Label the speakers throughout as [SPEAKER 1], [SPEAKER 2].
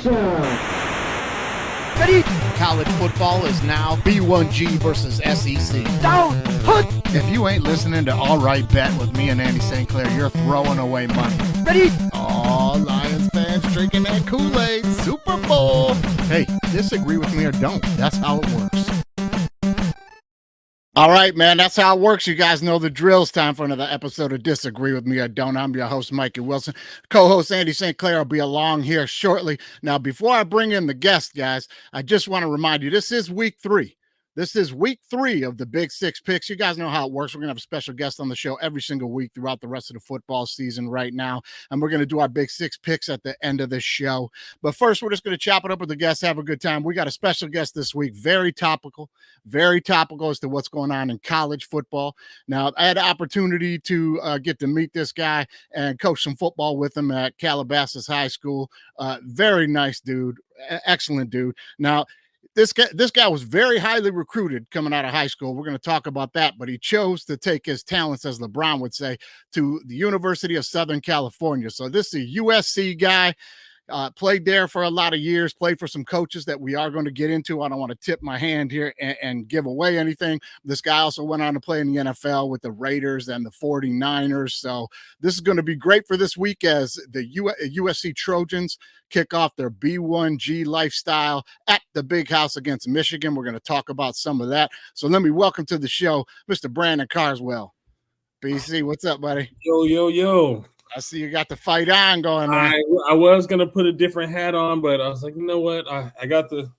[SPEAKER 1] Ready? College football is now B1G versus SEC.
[SPEAKER 2] Down! Put!
[SPEAKER 1] If you ain't listening to All Right Bet with me and Andy St. Clair, you're throwing away money.
[SPEAKER 2] Ready?
[SPEAKER 1] All Lions fans drinking that Kool-Aid. Super Bowl. Hey, disagree with me or don't. That's how it works. All right, man, that's how it works. You guys know the drill. It's time for another episode of Disagree With Me or Don't. I'm your host, Mikey Wilson. Co-host Andy St. Clair will be along here shortly. Now, before I bring in the guest, guys, I just want to remind you, this is week 3. This is week 3 of the Big 6 Picks. You guys know how it works. We're going to have a special guest on the show every single week throughout the rest of the football season right now. And we're going to do our Big 6 Picks at the end of the show. But first, we're just going to chop it up with the guests, have a good time. We got a special guest this week, very topical as to what's going on in college football. Now, I had the opportunity to get to meet this guy and coach some football with him at Calabasas High School. Very nice dude, excellent dude. Now, this guy was very highly recruited coming out of high school. We're going to talk about that, but he chose to take his talents, as LeBron would say, to the University of Southern California. So this is a USC guy, played there for a lot of years, played for some coaches that we are going to get into. I don't want to tip my hand here and give away anything. This guy also went on to play in the NFL with the Raiders and the 49ers. So this is going to be great for this week as the USC Trojans kick off their B1G lifestyle at the Big House against Michigan. We're going to talk about some of that. So let me welcome to the show, Mr. Brandon Carswell. BC, what's up, buddy?
[SPEAKER 3] Yo.
[SPEAKER 1] I see you got the fight on going on.
[SPEAKER 3] I was gonna put a different hat on, but I was like, you know what? I got the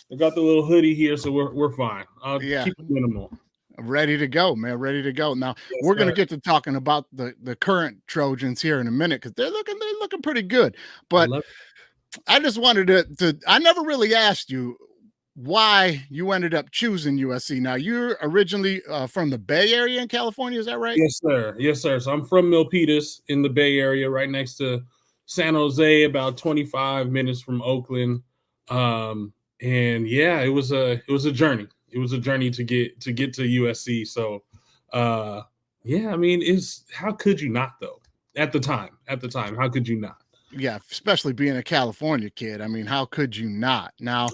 [SPEAKER 3] little hoodie here, so we're fine. I'll keep it minimal.
[SPEAKER 1] Ready to go, man. Ready to go. Now we're gonna get to talking about the current Trojans here in a minute because they're looking pretty good. But I just wanted to I never really asked you why you ended up choosing USC. Now, you're originally from the Bay Area in California, is that right?
[SPEAKER 3] Yes, sir. So I'm from Milpitas in the Bay Area, right next to San Jose, about 25 minutes from Oakland. And yeah, it was a journey. It was a journey to get to USC. So yeah, I mean, how could you not though? At the time, how could you not?
[SPEAKER 1] Yeah, especially being a California kid. I mean, how could you not? Now,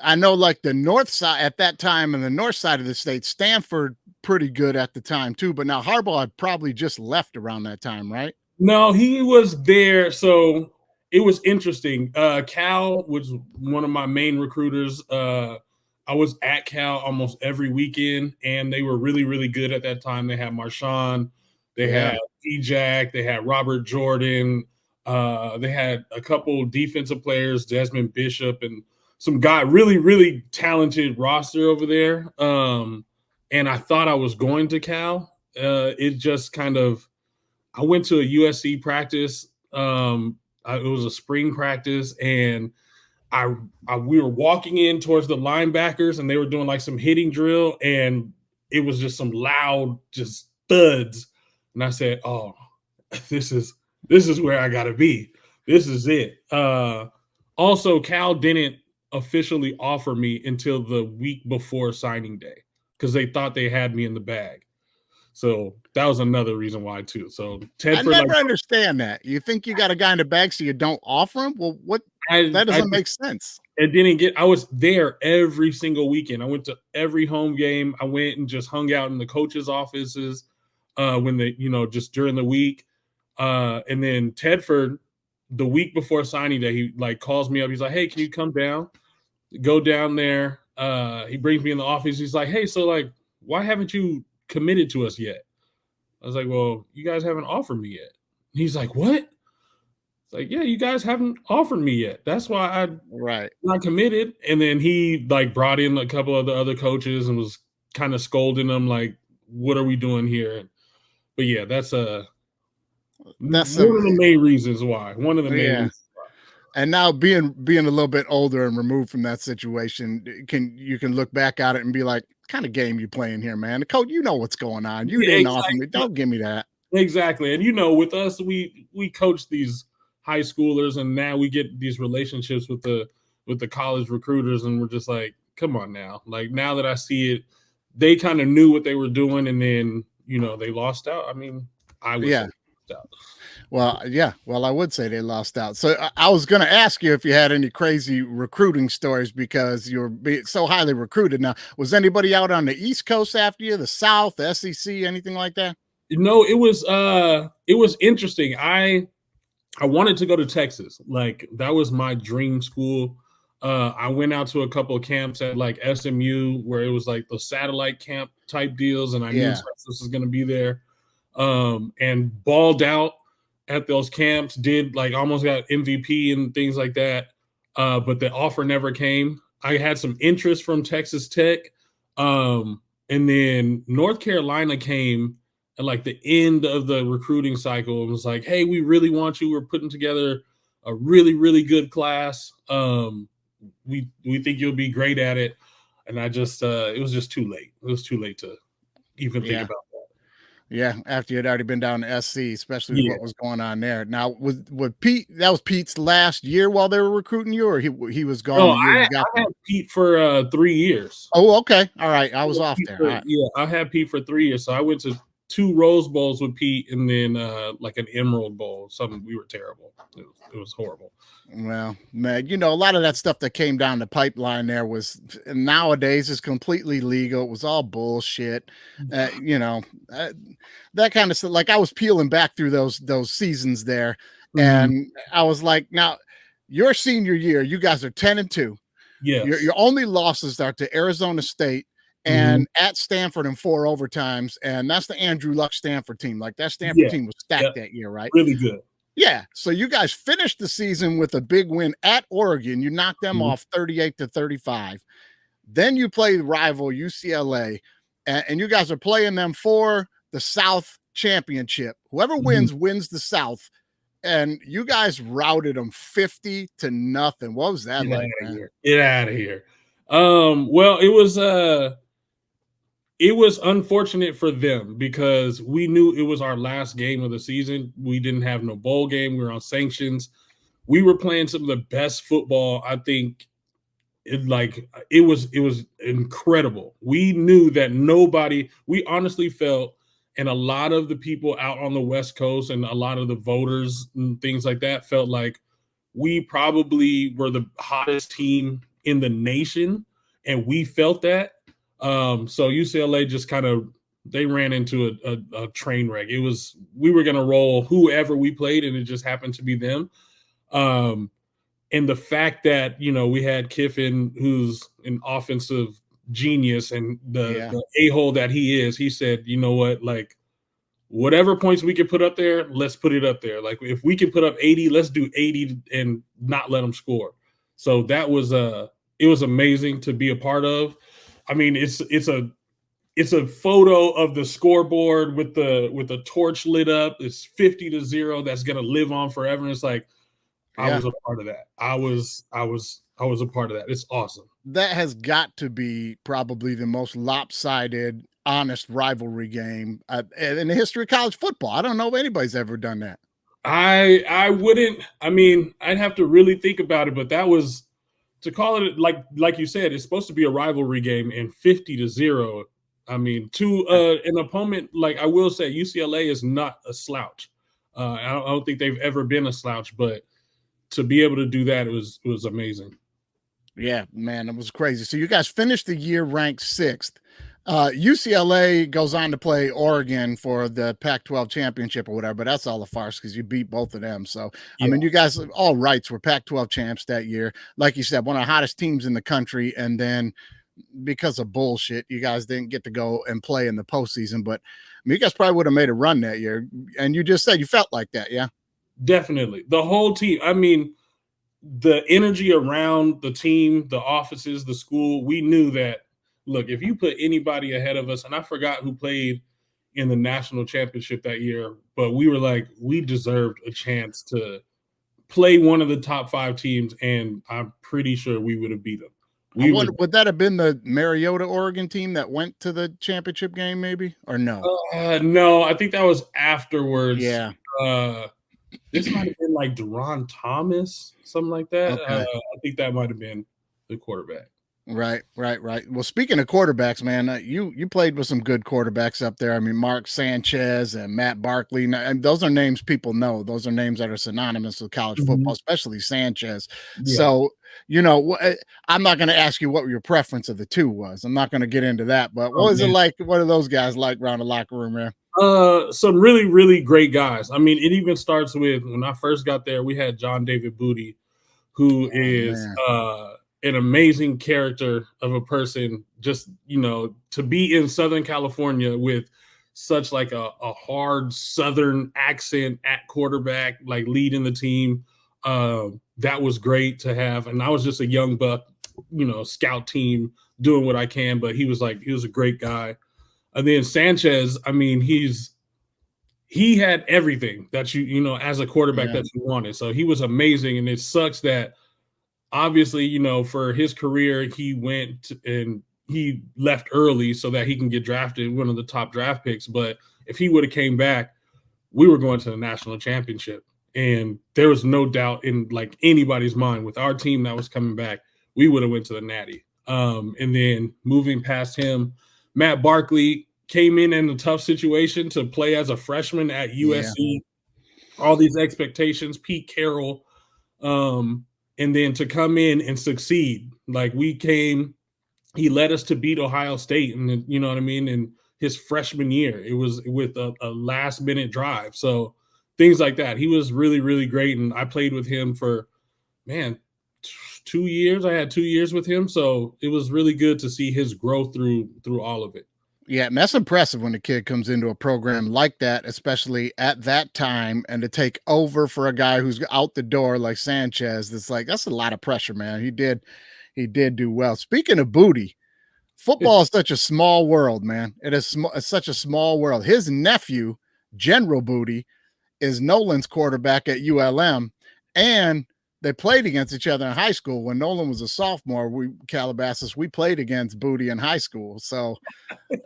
[SPEAKER 1] I know like the north side at that time and the north side of the state, Stanford pretty good at the time too. But now Harbough had probably just left around that time, right?
[SPEAKER 3] No, he was there. So it was interesting. Cal was one of my main recruiters. I was at Cal almost every weekend, and they were really, really good at that time. They had Marshawn, they had E-Jack, they had Robert Jordan. They had a couple defensive players, Desmond Bishop, and some guy, really, really talented roster over there. And I thought I was going to Cal. It just kind of, I went to a USC practice. It was a spring practice, and we were walking in towards the linebackers, and they were doing like some hitting drill, and it was just some loud, just thuds. And I said, "Oh, this is where I gotta be. This is it." Also, Cal didn't officially offer me until the week before signing day because they thought they had me in the bag. So that was another reason why too. So
[SPEAKER 1] I never understand that. You think you got a guy in the bag, so you don't offer him? Well, that doesn't make sense.
[SPEAKER 3] I was there every single weekend. I went to every home game. I went and just hung out in the coaches' offices when they, just during the week. And then Tedford, the week before signing day, he like calls me up. He's like, "Hey, can you come down?" Go down there. He brings me in the office. He's like, "Hey, so like, why haven't you committed to us yet?" I was like, "Well, you guys haven't offered me yet." He's like, "What?" It's like, "Yeah, you guys haven't offered me yet. That's why I'm not committed." And then he like brought in a couple of the other coaches and was kind of scolding them like, "What are we doing here?" But yeah, that's one of the main reasons why. One of the main reasons why.
[SPEAKER 1] And now being a little bit older and removed from that situation, you can look back at it and be like, kind of game you playing here, man. The coach, you know what's going on. You didn't offer me. Don't give me that.
[SPEAKER 3] Exactly. And with us, we coach these high schoolers, and now we get these relationships with the college recruiters, and we're just like, come on now. Like now that I see it, they kind of knew what they were doing, and then they lost out. I mean, I was out.
[SPEAKER 1] Well, yeah. Well, I would say they lost out. So I was going to ask you if you had any crazy recruiting stories because you were so highly recruited. Now, was anybody out on the East Coast after you, the South, the SEC, anything like that?
[SPEAKER 3] No, it was interesting. I wanted to go to Texas. Like that was my dream school. I went out to a couple of camps at like SMU where it was like the satellite camp type deals, and I knew
[SPEAKER 1] Yeah.
[SPEAKER 3] Texas was going to be there. And balled out at those camps. Did like almost got MVP and things like that. But the offer never came. I had some interest from Texas Tech, and then North Carolina came at like the end of the recruiting cycle and was like, "Hey, we really want you. We're putting together a really, really good class. We think you'll be great at it." And I just it was just too late. It was too late to even think
[SPEAKER 1] Yeah.
[SPEAKER 3] about that.
[SPEAKER 1] Yeah. After you had already been down to SC, especially with
[SPEAKER 3] Yeah.
[SPEAKER 1] what was going on there. Now, with Pete, that was Pete's last year while they were recruiting you, or he was gone
[SPEAKER 3] No,
[SPEAKER 1] the year
[SPEAKER 3] I
[SPEAKER 1] you got
[SPEAKER 3] I
[SPEAKER 1] there?
[SPEAKER 3] had Pete for 3 years.
[SPEAKER 1] Oh, okay. All right. I was off there. All right.
[SPEAKER 3] Yeah, I had Pete for 3 years. So I went to 2 Rose Bowls with Pete and then like an Emerald Bowl. Something we were terrible. It was horrible.
[SPEAKER 1] Well, man, a lot of that stuff that came down the pipeline there was nowadays is completely legal. It was all bullshit. Uh, you know, uh, that kind of stuff. Like I was peeling back through those seasons there,
[SPEAKER 3] Mhm.
[SPEAKER 1] and I was like, now your senior year, you guys are 10-2. Your
[SPEAKER 3] Yes.
[SPEAKER 1] only losses are to Arizona State
[SPEAKER 3] Mhm.
[SPEAKER 1] and at Stanford in 4 overtimes, and that's the Andrew Luck Stanford team. Like that Stanford
[SPEAKER 3] Yeah.
[SPEAKER 1] team was
[SPEAKER 3] Yep.
[SPEAKER 1] stacked that year, right?
[SPEAKER 3] Really good.
[SPEAKER 1] Yeah. So you guys finished the season with a big win at Oregon. You knocked them
[SPEAKER 3] Mhm.
[SPEAKER 1] off 38-35. Then you play rival UCLA, and you guys are playing them for the South Championship. Whoever
[SPEAKER 3] Mhm.
[SPEAKER 1] wins the South. And you guys routed them 50-0. What was that
[SPEAKER 3] Get out
[SPEAKER 1] like,
[SPEAKER 3] of
[SPEAKER 1] man?
[SPEAKER 3] here. Get out of here. Well, it was unfortunate for them because we knew it was our last game of the season. We didn't have no bowl game. We were on sanctions. We were playing some of the best football. I think it was incredible. We knew that nobody. We honestly felt, and a lot of the people out on the West Coast and a lot of the voters and things like that felt like we probably were the hottest team in the nation, and we felt that. So UCLA just kind of they ran into a train wreck. It was we were going to roll whoever we played, and it just happened to be them. Um, and the fact that we had Kiffin, who's an offensive genius, and
[SPEAKER 1] Yeah.
[SPEAKER 3] the a-hole that he is, he said, you know what, like whatever points we can put up there, let's put it up there. Like if we can put up 80, let's do 80 and not let them score. So that was it was amazing to be a part of. I mean, it's a photo of the scoreboard with the torch lit up. It's 50-0. That's gonna live on forever. And it's like I
[SPEAKER 1] Yeah.
[SPEAKER 3] was a part of that. I was a part of that. It's awesome.
[SPEAKER 1] That has got to be probably the most lopsided, honest rivalry game in the history of college football. I don't know if anybody's ever done that.
[SPEAKER 3] I wouldn't. I mean, I'd have to really think about it, but that was to call it like you said. It's supposed to be a rivalry game, and 50-0. I mean, to an opponent like I will say, UCLA is not a slouch. I don't think they've ever been a slouch, but to be able to do that, it was amazing.
[SPEAKER 1] Yeah, man, it was crazy. So you guys finished the year ranked 6th. UCLA goes on to play Oregon for the Pac-12 championship or whatever, but that's all a farce because you beat both of them. So, I
[SPEAKER 3] Yeah,
[SPEAKER 1] mean, you guys all rights were Pac-12 champs that year. Like you said, one of the hottest teams in the country. And then because of bullshit, you guys didn't get to go and play in the postseason. But I mean, you guys probably would have made a run that year. And you just said you felt like that, yeah?
[SPEAKER 3] definitely. The whole team. I mean, the energy around the team, the offices, the school, we knew that, look, if you put anybody ahead of us, and I forgot who played in the national championship that year, but we were like, we deserved a chance to play one of the top 5 teams, and I'm pretty sure we would have beat them.
[SPEAKER 1] I
[SPEAKER 3] We were,
[SPEAKER 1] wonder, would that have been the Mariota Oregon team that went to the championship game, maybe, or no?
[SPEAKER 3] no, I think that was afterwards.
[SPEAKER 1] Yeah.
[SPEAKER 3] Uh, this might have been like Deron Thomas, something like that.
[SPEAKER 1] Okay.
[SPEAKER 3] I think that might have been the quarterback.
[SPEAKER 1] Right, right, right. Well, speaking of quarterbacks, man, you played with some good quarterbacks up there. I mean, Mark Sanchez and Matt Barkley. And those are names people know. Those are names that are synonymous with college football,
[SPEAKER 3] Mhm.
[SPEAKER 1] especially Sanchez.
[SPEAKER 3] Yeah.
[SPEAKER 1] So, you know, I'm not going to ask you what your preference of the two was. I'm not going to get into that. But
[SPEAKER 3] Oh
[SPEAKER 1] what was it
[SPEAKER 3] man.
[SPEAKER 1] like? What are those guys like around the locker room, man?
[SPEAKER 3] Some really, really great guys. I mean, it even starts with when I first got there, we had John David Booty, who
[SPEAKER 1] Oh
[SPEAKER 3] is
[SPEAKER 1] man,
[SPEAKER 3] an amazing character of a person. Just to be in Southern California with such like a hard Southern accent at quarterback, like leading the team. That was great to have. And I was just a young buck, scout team doing what I can. But he was a great guy. And then Sanchez, I mean, he had everything that as a quarterback
[SPEAKER 1] yeah,
[SPEAKER 3] that you wanted. So he was amazing. And it sucks that obviously, for his career, he went and he left early so that he can get drafted, one of the top draft picks. But if he would have came back, we were going to the national championship. And there was no doubt in like anybody's mind with our team that was coming back, we would have went to the natty. And then moving past him, Matt Barkley came in a tough situation to play as a freshman at
[SPEAKER 1] yeah,
[SPEAKER 3] USC. All these expectations, Pete Caroll, um, and then to come in and succeed. Like he led us to beat Ohio State, and you know what I mean. In his freshman year, it was with a last minute drive. So things like that. He was really, really great, and I played with him for 2 years. I had 2 years with him, so it was really good to see his growth through all of it.
[SPEAKER 1] yeah. And that's impressive when a kid comes into a program like that, especially at that time, and to take over for a guy who's out the door like Sanchez. That's a lot of pressure, man. He did do well. Speaking of Booty, football is such a small world, man. It's such a small world. His nephew, General Booty, is Nolan's quarterback at ULM, and they played against each other in high school. When Nolan was a sophomore, we played against Booty in high school. So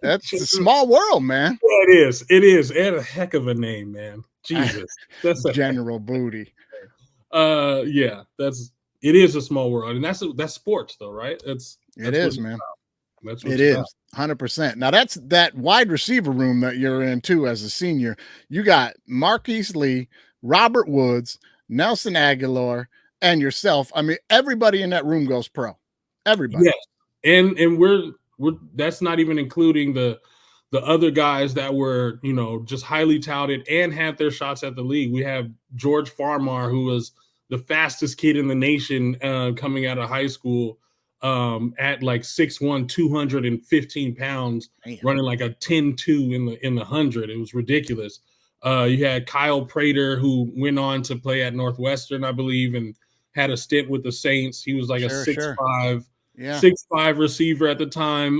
[SPEAKER 1] that's a small world, man.
[SPEAKER 3] Yeah, it is. It is. It had a heck of a name, man. Jesus, that's a
[SPEAKER 1] General Booty.
[SPEAKER 3] yeah. It is a small world, and that's sports, though, right?
[SPEAKER 1] It
[SPEAKER 3] That's what
[SPEAKER 1] is,
[SPEAKER 3] it's
[SPEAKER 1] man.
[SPEAKER 3] about. That's what
[SPEAKER 1] It
[SPEAKER 3] it's about.
[SPEAKER 1] is 100%. Now that's that wide receiver room that you're in too as a senior. You got Marquise Lee, Robert Woods, Nelson Aguilar, and yourself. I mean, everybody in that room goes pro. Everybody.
[SPEAKER 3] Yes, and we're that's not even including the other guys that were just highly touted and had their shots at the league. We have George Farmar, who was the fastest kid in the nation coming out of high school, at like 6'1", 215 pounds,
[SPEAKER 1] Man,
[SPEAKER 3] running like a 10-2 in the 100. It was ridiculous. You had Kyle Prater, who went on to play at Northwestern, I believe, and had a stint with the Saints. He was like a
[SPEAKER 1] sure,
[SPEAKER 3] six
[SPEAKER 1] sure.
[SPEAKER 3] five,
[SPEAKER 1] Yeah,
[SPEAKER 3] 6'5" receiver at the time.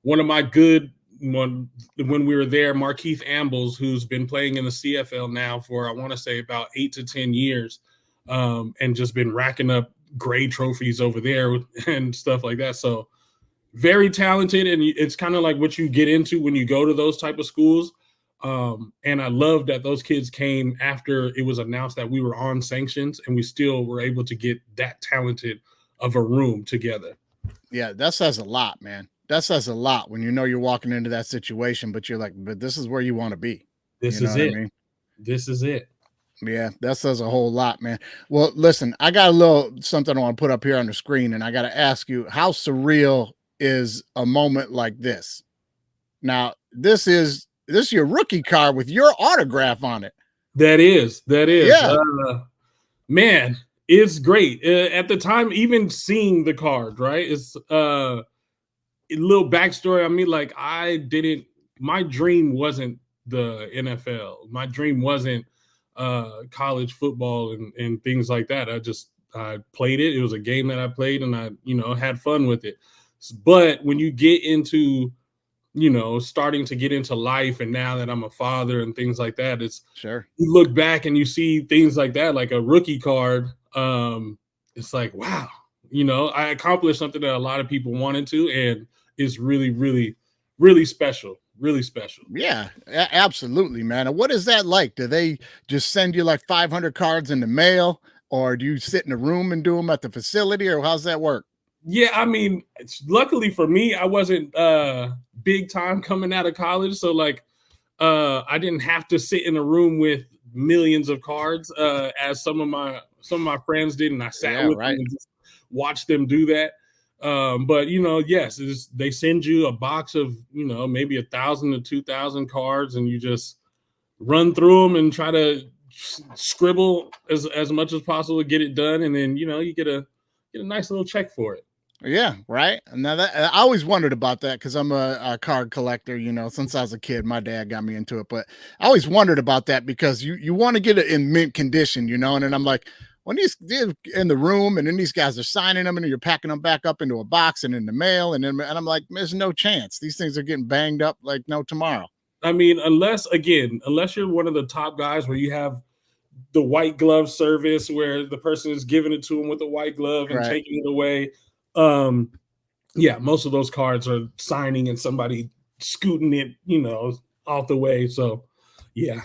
[SPEAKER 3] One of my good one when we were there, Markeith Ambles, who's been playing in the CFL now for I want to say about 8 to 10 years, and just been racking up gray trophies over there and stuff like that. So very talented, and it's kind of like what you get into when you go to those type of schools. And I love that those kids came after it was announced that we were on sanctions, and we still were able to get that talented of a room together.
[SPEAKER 1] yeah, that says a lot, man. That says a lot when you know you're walking into that situation, but you're like, but this is where you want to be. You
[SPEAKER 3] This
[SPEAKER 1] know
[SPEAKER 3] is
[SPEAKER 1] what I
[SPEAKER 3] it.
[SPEAKER 1] mean?
[SPEAKER 3] This is it.
[SPEAKER 1] Yeah, that says a whole lot, man. Well, listen, I got a little something I want to put up here on the screen, and I got to ask you, how surreal is a moment like this? Now, this is your rookie card with your autograph on it.
[SPEAKER 3] That is.
[SPEAKER 1] Yeah,
[SPEAKER 3] Man, it's great. At the time, even seeing the card, right? It's a little backstory on me. Like my dream wasn't the NFL. My dream wasn't college football and things like that. I played it. It was a game that I played, and I had fun with it. But when you get into starting to get into life, and now that I'm a father and things like that,
[SPEAKER 1] sure.
[SPEAKER 3] you look back and you see things like that, like a rookie card. It's like, wow, I accomplished something that a lot of people wanted to, and it's really, really, really special. Really special.
[SPEAKER 1] Yeah, absolutely, man. And what is that like? Do they just send you like 500 cards in the mail, or do you sit in a room and do them at the facility, or how's that work?
[SPEAKER 3] Yeah, I mean, luckily for me, I wasn't big time coming out of college, so like I didn't have to sit in a room with millions of cards as some of my friends did, and I sat
[SPEAKER 1] Yeah,
[SPEAKER 3] with them
[SPEAKER 1] right.
[SPEAKER 3] and just watched them do that. But yes, they send you a box of maybe 1,000 to 2,000 cards, and you just run through them and try to scribble as much as possible to get it done, and then you get a nice little check for it.
[SPEAKER 1] Yeah, right. Now that I always wondered about that because I'm a card collector. Since I was a kid, my dad got me into it. But I always wondered about that because you want to get it in mint condition, and then I'm like, when they're in the room and then these guys are signing them and then you're packing them back up into a box and in the mail, and I'm like, there's no chance these things are getting banged up like no tomorrow.
[SPEAKER 3] I mean, unless you're one of the top guys where you have the white glove service where the person is giving it to them with a white glove and
[SPEAKER 1] Right.
[SPEAKER 3] taking it away. Yeah, most of those cards are signing and somebody scooting it, off the way. So, yeah.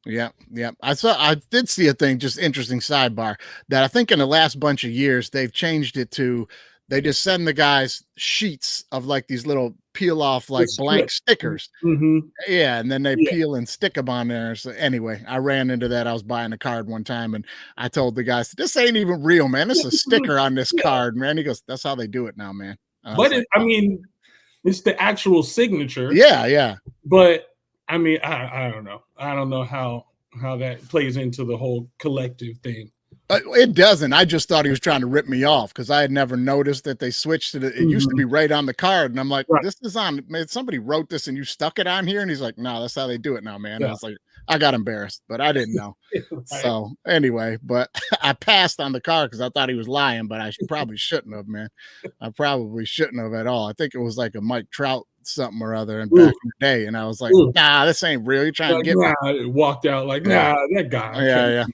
[SPEAKER 1] Yeah, yeah. I did see a thing, just interesting sidebar, that I think in the last bunch of years they've changed it to they just send the guys sheets of like these little peel off
[SPEAKER 3] The
[SPEAKER 1] like blank
[SPEAKER 3] strip.
[SPEAKER 1] stickers.
[SPEAKER 3] Mm-hmm.
[SPEAKER 1] Yeah, and then they
[SPEAKER 3] Yeah.
[SPEAKER 1] peel and stick them on there. So anyway, I ran into that. I was buying a card one time and I told the guys, this ain't even real, man. This is a sticker on this
[SPEAKER 3] Yeah.
[SPEAKER 1] card, man. He goes, that's how they do it now, man. And I was
[SPEAKER 3] But
[SPEAKER 1] like,
[SPEAKER 3] I
[SPEAKER 1] oh.
[SPEAKER 3] mean, it's the actual signature.
[SPEAKER 1] Yeah, yeah.
[SPEAKER 3] But I mean, I don't know. I don't know how that plays into the whole collective thing.
[SPEAKER 1] It doesn't. I just thought he was trying to rip me off because I had never noticed that they switched it. It used to be right on the card, and I'm like,
[SPEAKER 3] Right.
[SPEAKER 1] "This is on." Man, somebody wrote this, and you stuck it on here. And he's like, "No, that's how they do it now, man."
[SPEAKER 3] Yeah.
[SPEAKER 1] I was like, I got embarrassed, but I didn't know.
[SPEAKER 3] Right.
[SPEAKER 1] So anyway, but I passed on the card because I thought he was lying, but I probably shouldn't have, man. I probably shouldn't have at all. I think it was like a Mike Trout something or other, and back in the day, and I was like, "Nah, this ain't real. You're trying to get me."
[SPEAKER 3] I walked out like, nah, that guy.
[SPEAKER 1] Yeah.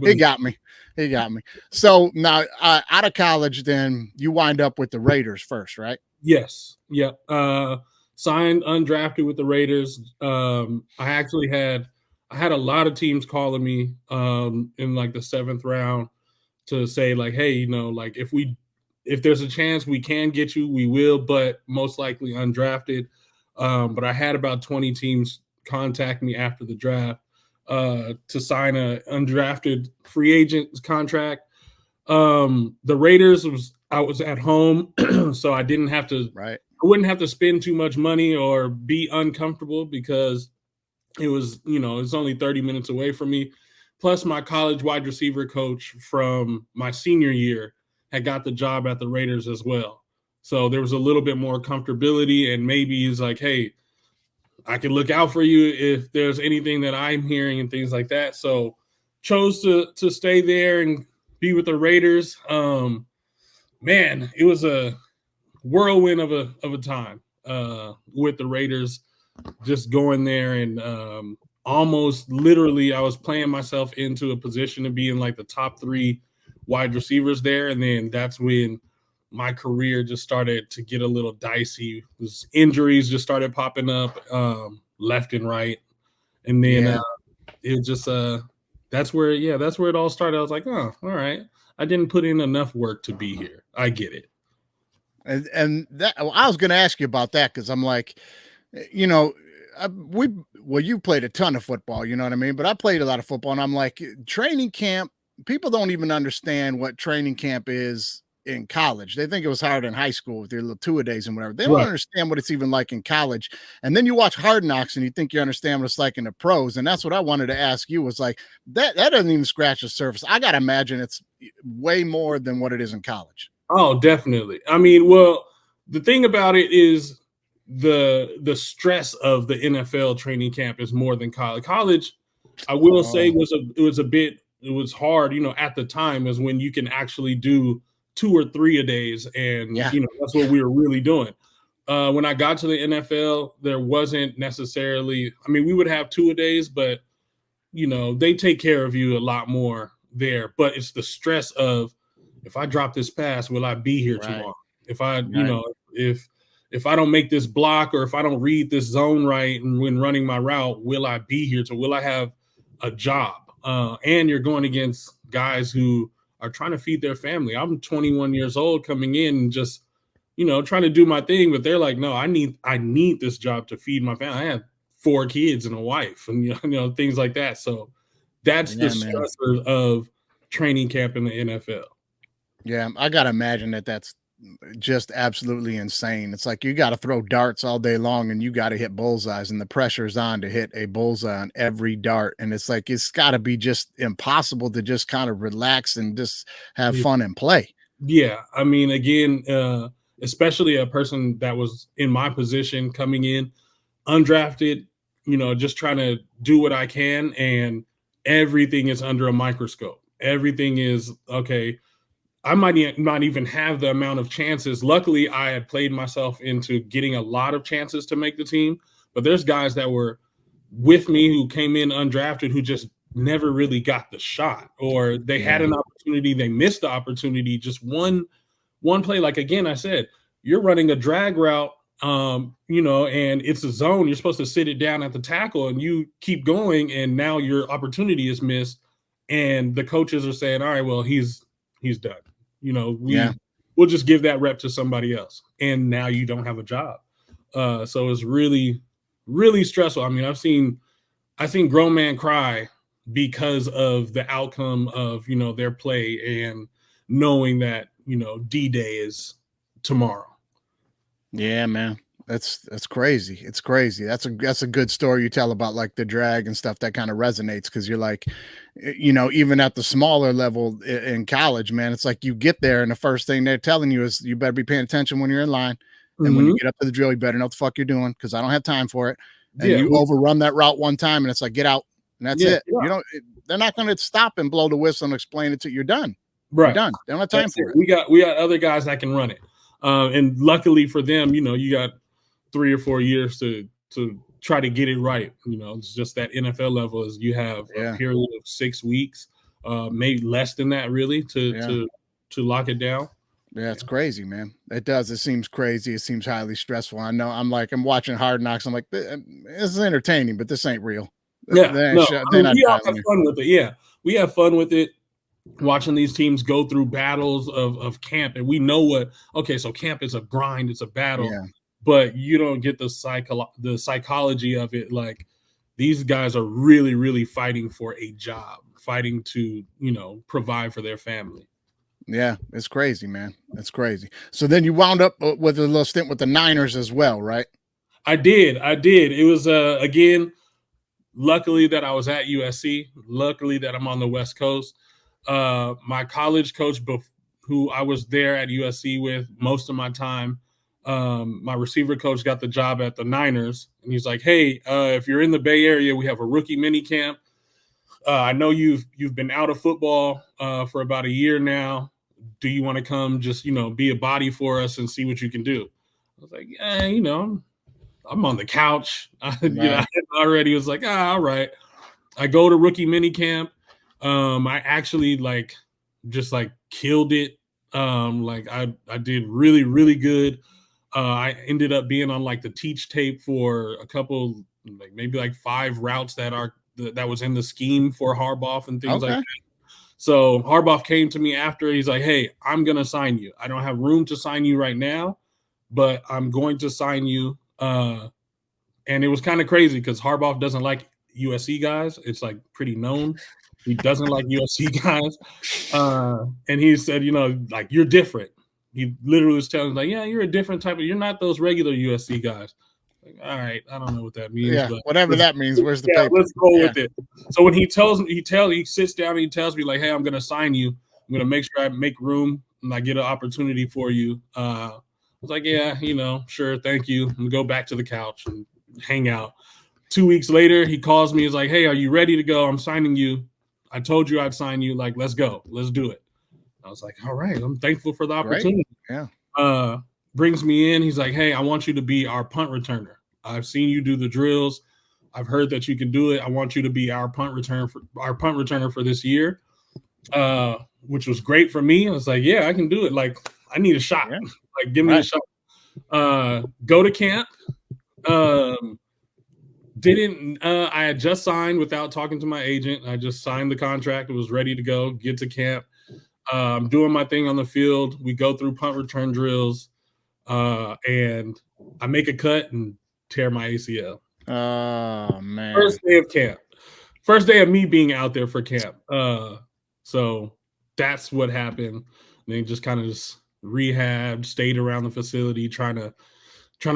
[SPEAKER 1] He got me. He got me. So now, out of college, then you wind up with the Raiders first, right?
[SPEAKER 3] Yes. Yeah. Signed undrafted with the Raiders. I had a lot of teams calling me in like the 7th round to say like, hey, like if there's a chance we can get you, we will, but most likely undrafted. But I had about 20 teams contact me after the draft to sign a undrafted free agent contract. The Raiders I was at home, so I didn't have to.
[SPEAKER 1] Right.
[SPEAKER 3] I wouldn't have to spend too much money or be uncomfortable because it was, it's only 30 minutes away from me. Plus, my college wide receiver coach from my senior year had got the job at the Raiders as well. So there was a little bit more comfortability, and maybe he's like, hey, I can look out for you if there's anything that I'm hearing and things like that. So chose to stay there and be with the Raiders. Man, it was a whirlwind of a time with the Raiders, just going there and almost literally I was playing myself into a position to be in like the top 3 wide receivers there. And then that's when my career just started to get a little dicey. Injuries just started popping up left and right. And then it just that's where it all started. I was like, oh, all right. I didn't put in enough work to be here. I get it.
[SPEAKER 1] And that I was going to ask you about that because I'm like, you played a ton of football, you know what I mean? But I played a lot of football, and I'm like, training camp. People don't even understand what training camp is in college. They think it was hard in high school with their little two-a-days and whatever. They don't understand what it's even like in college. And then you watch Hard Knocks and you think you understand what it's like in the pros. And that's what I wanted to ask you was like, that doesn't even scratch the surface. I got to imagine it's way more than what it is in college.
[SPEAKER 3] Oh, definitely. I mean, well, the thing about it is the stress of the NFL training camp is more than college. College, I will say, it was hard, at the time, is when you can actually do 2 or 3 a days, and that's what we were really doing. When I got to the NFL, there wasn't necessarily. I mean, we would have 2 a days, but they take care of you a lot more there. But it's the stress of, if I drop this pass, will I be here tomorrow? If I, if I don't make this block, or if I don't read this zone right and when running my route, will I be here? So will I have a job? And you're going against guys who are trying to feed their family. I'm 21 years old coming in and just trying to do my thing, but they're like, no, I need this job to feed my family. I have 4 kids and a wife and, things like that. So that's the stressor of training camp in the NFL.
[SPEAKER 1] Yeah, I got to imagine that's just absolutely insane. It's like you got to throw darts all day long and you got to hit bullseyes, and the pressure's on to hit a bullseye on every dart. And it's like it's got to be just impossible to just kind of relax and just have fun and play.
[SPEAKER 3] Yeah, I mean, again, especially a person that was in my position coming in, undrafted, just trying to do what I can, and everything is under a microscope. Everything is okay. I might not even have the amount of chances. Luckily, I had played myself into getting a lot of chances to make the team, but there's guys that were with me who came in undrafted who just never really got the shot, or they had an opportunity, they missed the opportunity. Just one play. Like, again, I said, you're running a drag route, and it's a zone. You're supposed to sit it down at the tackle, and you keep going, and now your opportunity is missed. And the coaches are saying, all right, well, he's done. We'll just give that rep to somebody else. And now you don't have a job. So it's really, really stressful. I mean, I've seen grown man cry because of the outcome of, their play, and knowing that, D-Day is tomorrow.
[SPEAKER 1] Yeah, man. That's crazy. It's crazy. That's a good story you tell about like the drag and stuff that kind of resonates, because you're like, even at the smaller level in college, man, it's like you get there and the first thing they're telling you is you better be paying attention when you're in line. And when you get up to the drill, you better know what the fuck you're doing, because I don't have time for it. And you overrun that route one time and it's like, get out. And that's it. They're not going to stop and blow the whistle and explain it to you. You're done.
[SPEAKER 3] Right.
[SPEAKER 1] You're done. They don't have time for it.
[SPEAKER 3] We got other guys that can run it. And luckily for them, you got 3 or 4 years to try to get it right. It's just that NFL level is you have a period of 6 weeks, maybe less than that, really, to lock it down.
[SPEAKER 1] Yeah, it's crazy, man. It does. It seems crazy. It seems highly stressful. I know. I'm watching Hard Knocks. I'm like, this is entertaining, but this ain't real.
[SPEAKER 3] Yeah, we all have fun with it. Yeah, we have fun with it. Watching these teams go through battles of camp, and we know so camp is a grind, it's a battle, but you don't get the psychology of it. Like, these guys are really, really fighting for a job, fighting to, provide for their family.
[SPEAKER 1] Yeah, it's crazy, man. It's crazy. So then you wound up with a little stint with the Niners as well, right?
[SPEAKER 3] I did. It was, again, luckily that I was at USC, luckily that I'm on the West Coast. My college coach, who I was there at USC with most of my time, my receiver coach got the job at the Niners, and he's like, hey, if you're in the Bay Area, we have a rookie mini camp. I know you've been out of football for about a year now. Do you want to come just, be a body for us and see what you can do? I was like, I'm on the couch. I already was like, all right. I go to rookie mini camp. I actually just killed it. I did really, really good. I ended up being on the teach tape for a couple, maybe 5 routes that was in the scheme for Harbough and things like that. So Harbough came to me after. He's like, hey, I'm going to sign you. I don't have room to sign you right now, but I'm going to sign you. And it was kind of crazy because Harbough doesn't like USC guys. It's pretty known. He doesn't like USC guys. And he said, you're different. He literally was telling me, yeah, you're a different type you're not those regular USC guys. All right, I don't know what that means.
[SPEAKER 1] Yeah,
[SPEAKER 3] but
[SPEAKER 1] whatever that means. Where's the paper?
[SPEAKER 3] Let's go with it. So when he sits down and he tells me hey, I'm going to sign you. I'm going to make sure I make room and I get an opportunity for you. I was like, yeah, sure. Thank you. I'm going to go back to the couch and hang out. 2 weeks later, he calls me. He's like, hey, are you ready to go? I'm signing you. I told you I'd sign you. Let's go. Let's do it. I was like, all right. I'm thankful for the opportunity.
[SPEAKER 1] Great. Yeah.
[SPEAKER 3] Brings me in. He's like, hey, I want you to be our punt returner. I've seen you do the drills. I've heard that you can do it. I want you to be our punt returner for this year, which was great for me. I was like, yeah, I can do it. I need a shot. Yeah. Give me a shot. Go to camp. I had just signed without talking to my agent. I just signed the contract. It was ready to go, get to camp. Doing my thing on the field. We go through punt return drills. and I make a cut and tear my ACL.
[SPEAKER 1] Oh man!
[SPEAKER 3] First day of camp, first day of me being out there for camp. So that's what happened. And then just kind of just rehab, stayed around the facility, trying to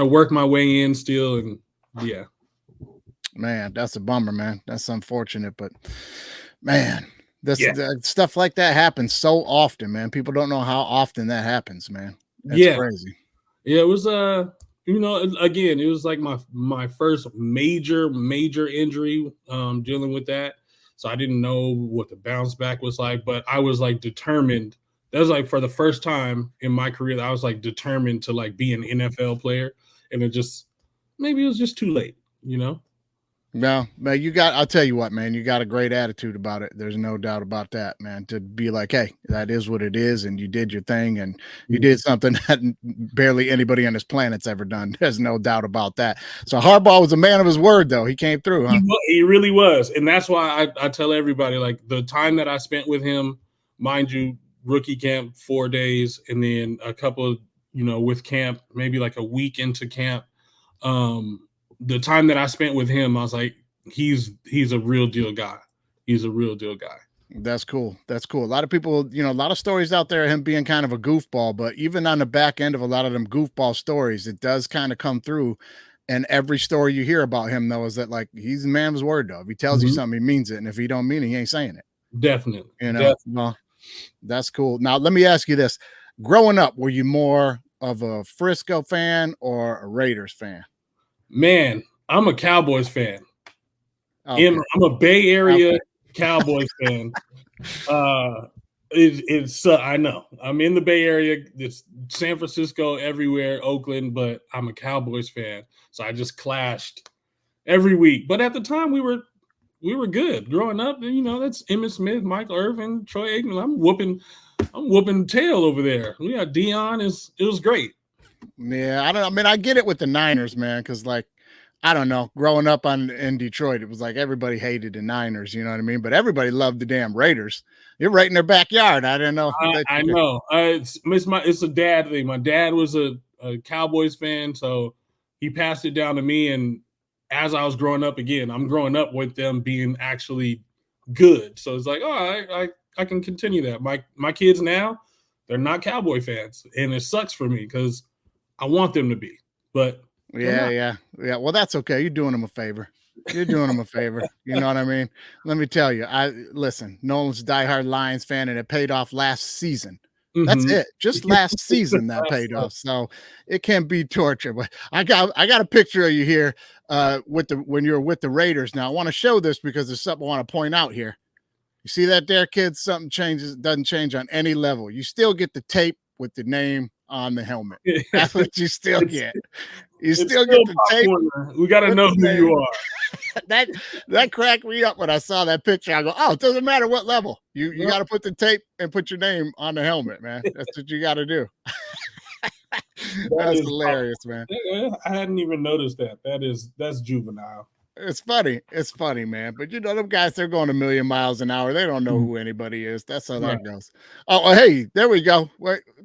[SPEAKER 3] work my way in still, and yeah.
[SPEAKER 1] Man, that's a bummer, man. That's unfortunate, but man, that stuff like that happens so often, man. People don't know how often that happens, man. That's crazy.
[SPEAKER 3] Yeah, it was again, it was like my first major injury dealing with that. So I didn't know what the bounce back was like, but I was like determined. That was like for the first time in my career that I was like determined to like be an NFL player, and maybe it was just too late, you know?
[SPEAKER 1] No, man, I'll tell you what, man, you got a great attitude about it. There's no doubt about that, man. To be like, hey, that is what it is, and you did your thing, and you did something that barely anybody on this planet's ever done. There's no doubt about that. So Harbaugh was a man of his word, though. He came through, huh?
[SPEAKER 3] He really was. And that's why I tell everybody, like, the time that I spent with him, mind you, rookie camp 4 days, and then a couple, with camp, maybe like a week into camp. The time that I spent with him, I was like, he's a real deal guy. He's a real deal guy.
[SPEAKER 1] That's cool. That's cool. A lot of people, a lot of stories out there of him being kind of a goofball, but even on the back end of a lot of them goofball stories, it does kind of come through. And every story you hear about him, though, is that like he's a man of his word, though. If he tells you something, he means it. And if he don't mean it, he ain't saying it.
[SPEAKER 3] Definitely.
[SPEAKER 1] Well, that's cool. Now, let me ask you this. Growing up, were you more of a Frisco fan or a Raiders fan?
[SPEAKER 3] Man, I'm a Cowboys fan. Okay. I'm a Bay Area Cowboys fan. I know I'm in the Bay Area. It's San Francisco, everywhere, Oakland, but I'm a Cowboys fan. So I just clashed every week. But at the time, we were good growing up. That's Emmitt Smith, Michael Irvin, Troy Aikman. I'm whooping tail over there. We got Dion. It was great.
[SPEAKER 1] Yeah, I get it with the Niners, man, because like, I don't know, growing up in Detroit, it was like everybody hated the Niners, you know what I mean? But everybody loved the damn Raiders. You're right in their backyard. I don't know.
[SPEAKER 3] I know. It's a dad thing. My dad was a Cowboys fan, so he passed it down to me. And as I was growing up, again, I'm growing up with them being actually good. So it's like, I can continue that. My kids now, they're not Cowboy fans, and it sucks for me because I want them to be. But
[SPEAKER 1] yeah. Well, that's okay. You're doing them a favor. You're doing them a favor. You know what I mean? Let me tell you. Listen. Nolan's a diehard Lions fan, and it paid off last season. That's it. Just last season that paid off. So it can be torture. But I got a picture of you here when you're with the Raiders. Now I want to show this because there's something I want to point out here. You see that there, kids? Something doesn't change on any level. You still get the tape with the name on the helmet. That's what you still get. You still get the tape.
[SPEAKER 3] We got to know who you are.
[SPEAKER 1] That cracked me up when I saw that picture. I go, oh, it doesn't matter what level. You got to put the tape and put your name on the helmet, man. That's what you got to do. That's hilarious, man.
[SPEAKER 3] I hadn't even noticed that. That's juvenile.
[SPEAKER 1] It's funny, man. But them guys, they're going a million miles an hour. They don't know who anybody is. That's how that goes. Oh, hey, there we go.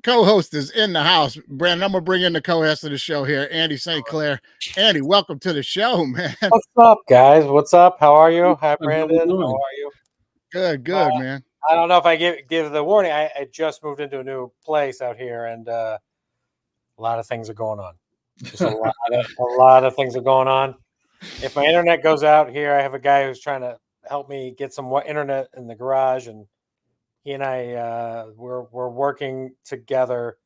[SPEAKER 1] Co-host is in the house. Brandon, I'm gonna bring in the co-host of the show here, Andy St. Clair. Andy, welcome to the show, man.
[SPEAKER 2] What's up, guys? What's up? How are you? Hi, Brandon. How are you?
[SPEAKER 1] Good, man.
[SPEAKER 2] I don't know if I give the warning. I just moved into a new place out here, and a lot of things are going on. Just a lot of things are going on. If my internet goes out here, I have a guy who's trying to help me get some internet in the garage, and he and I we're working together,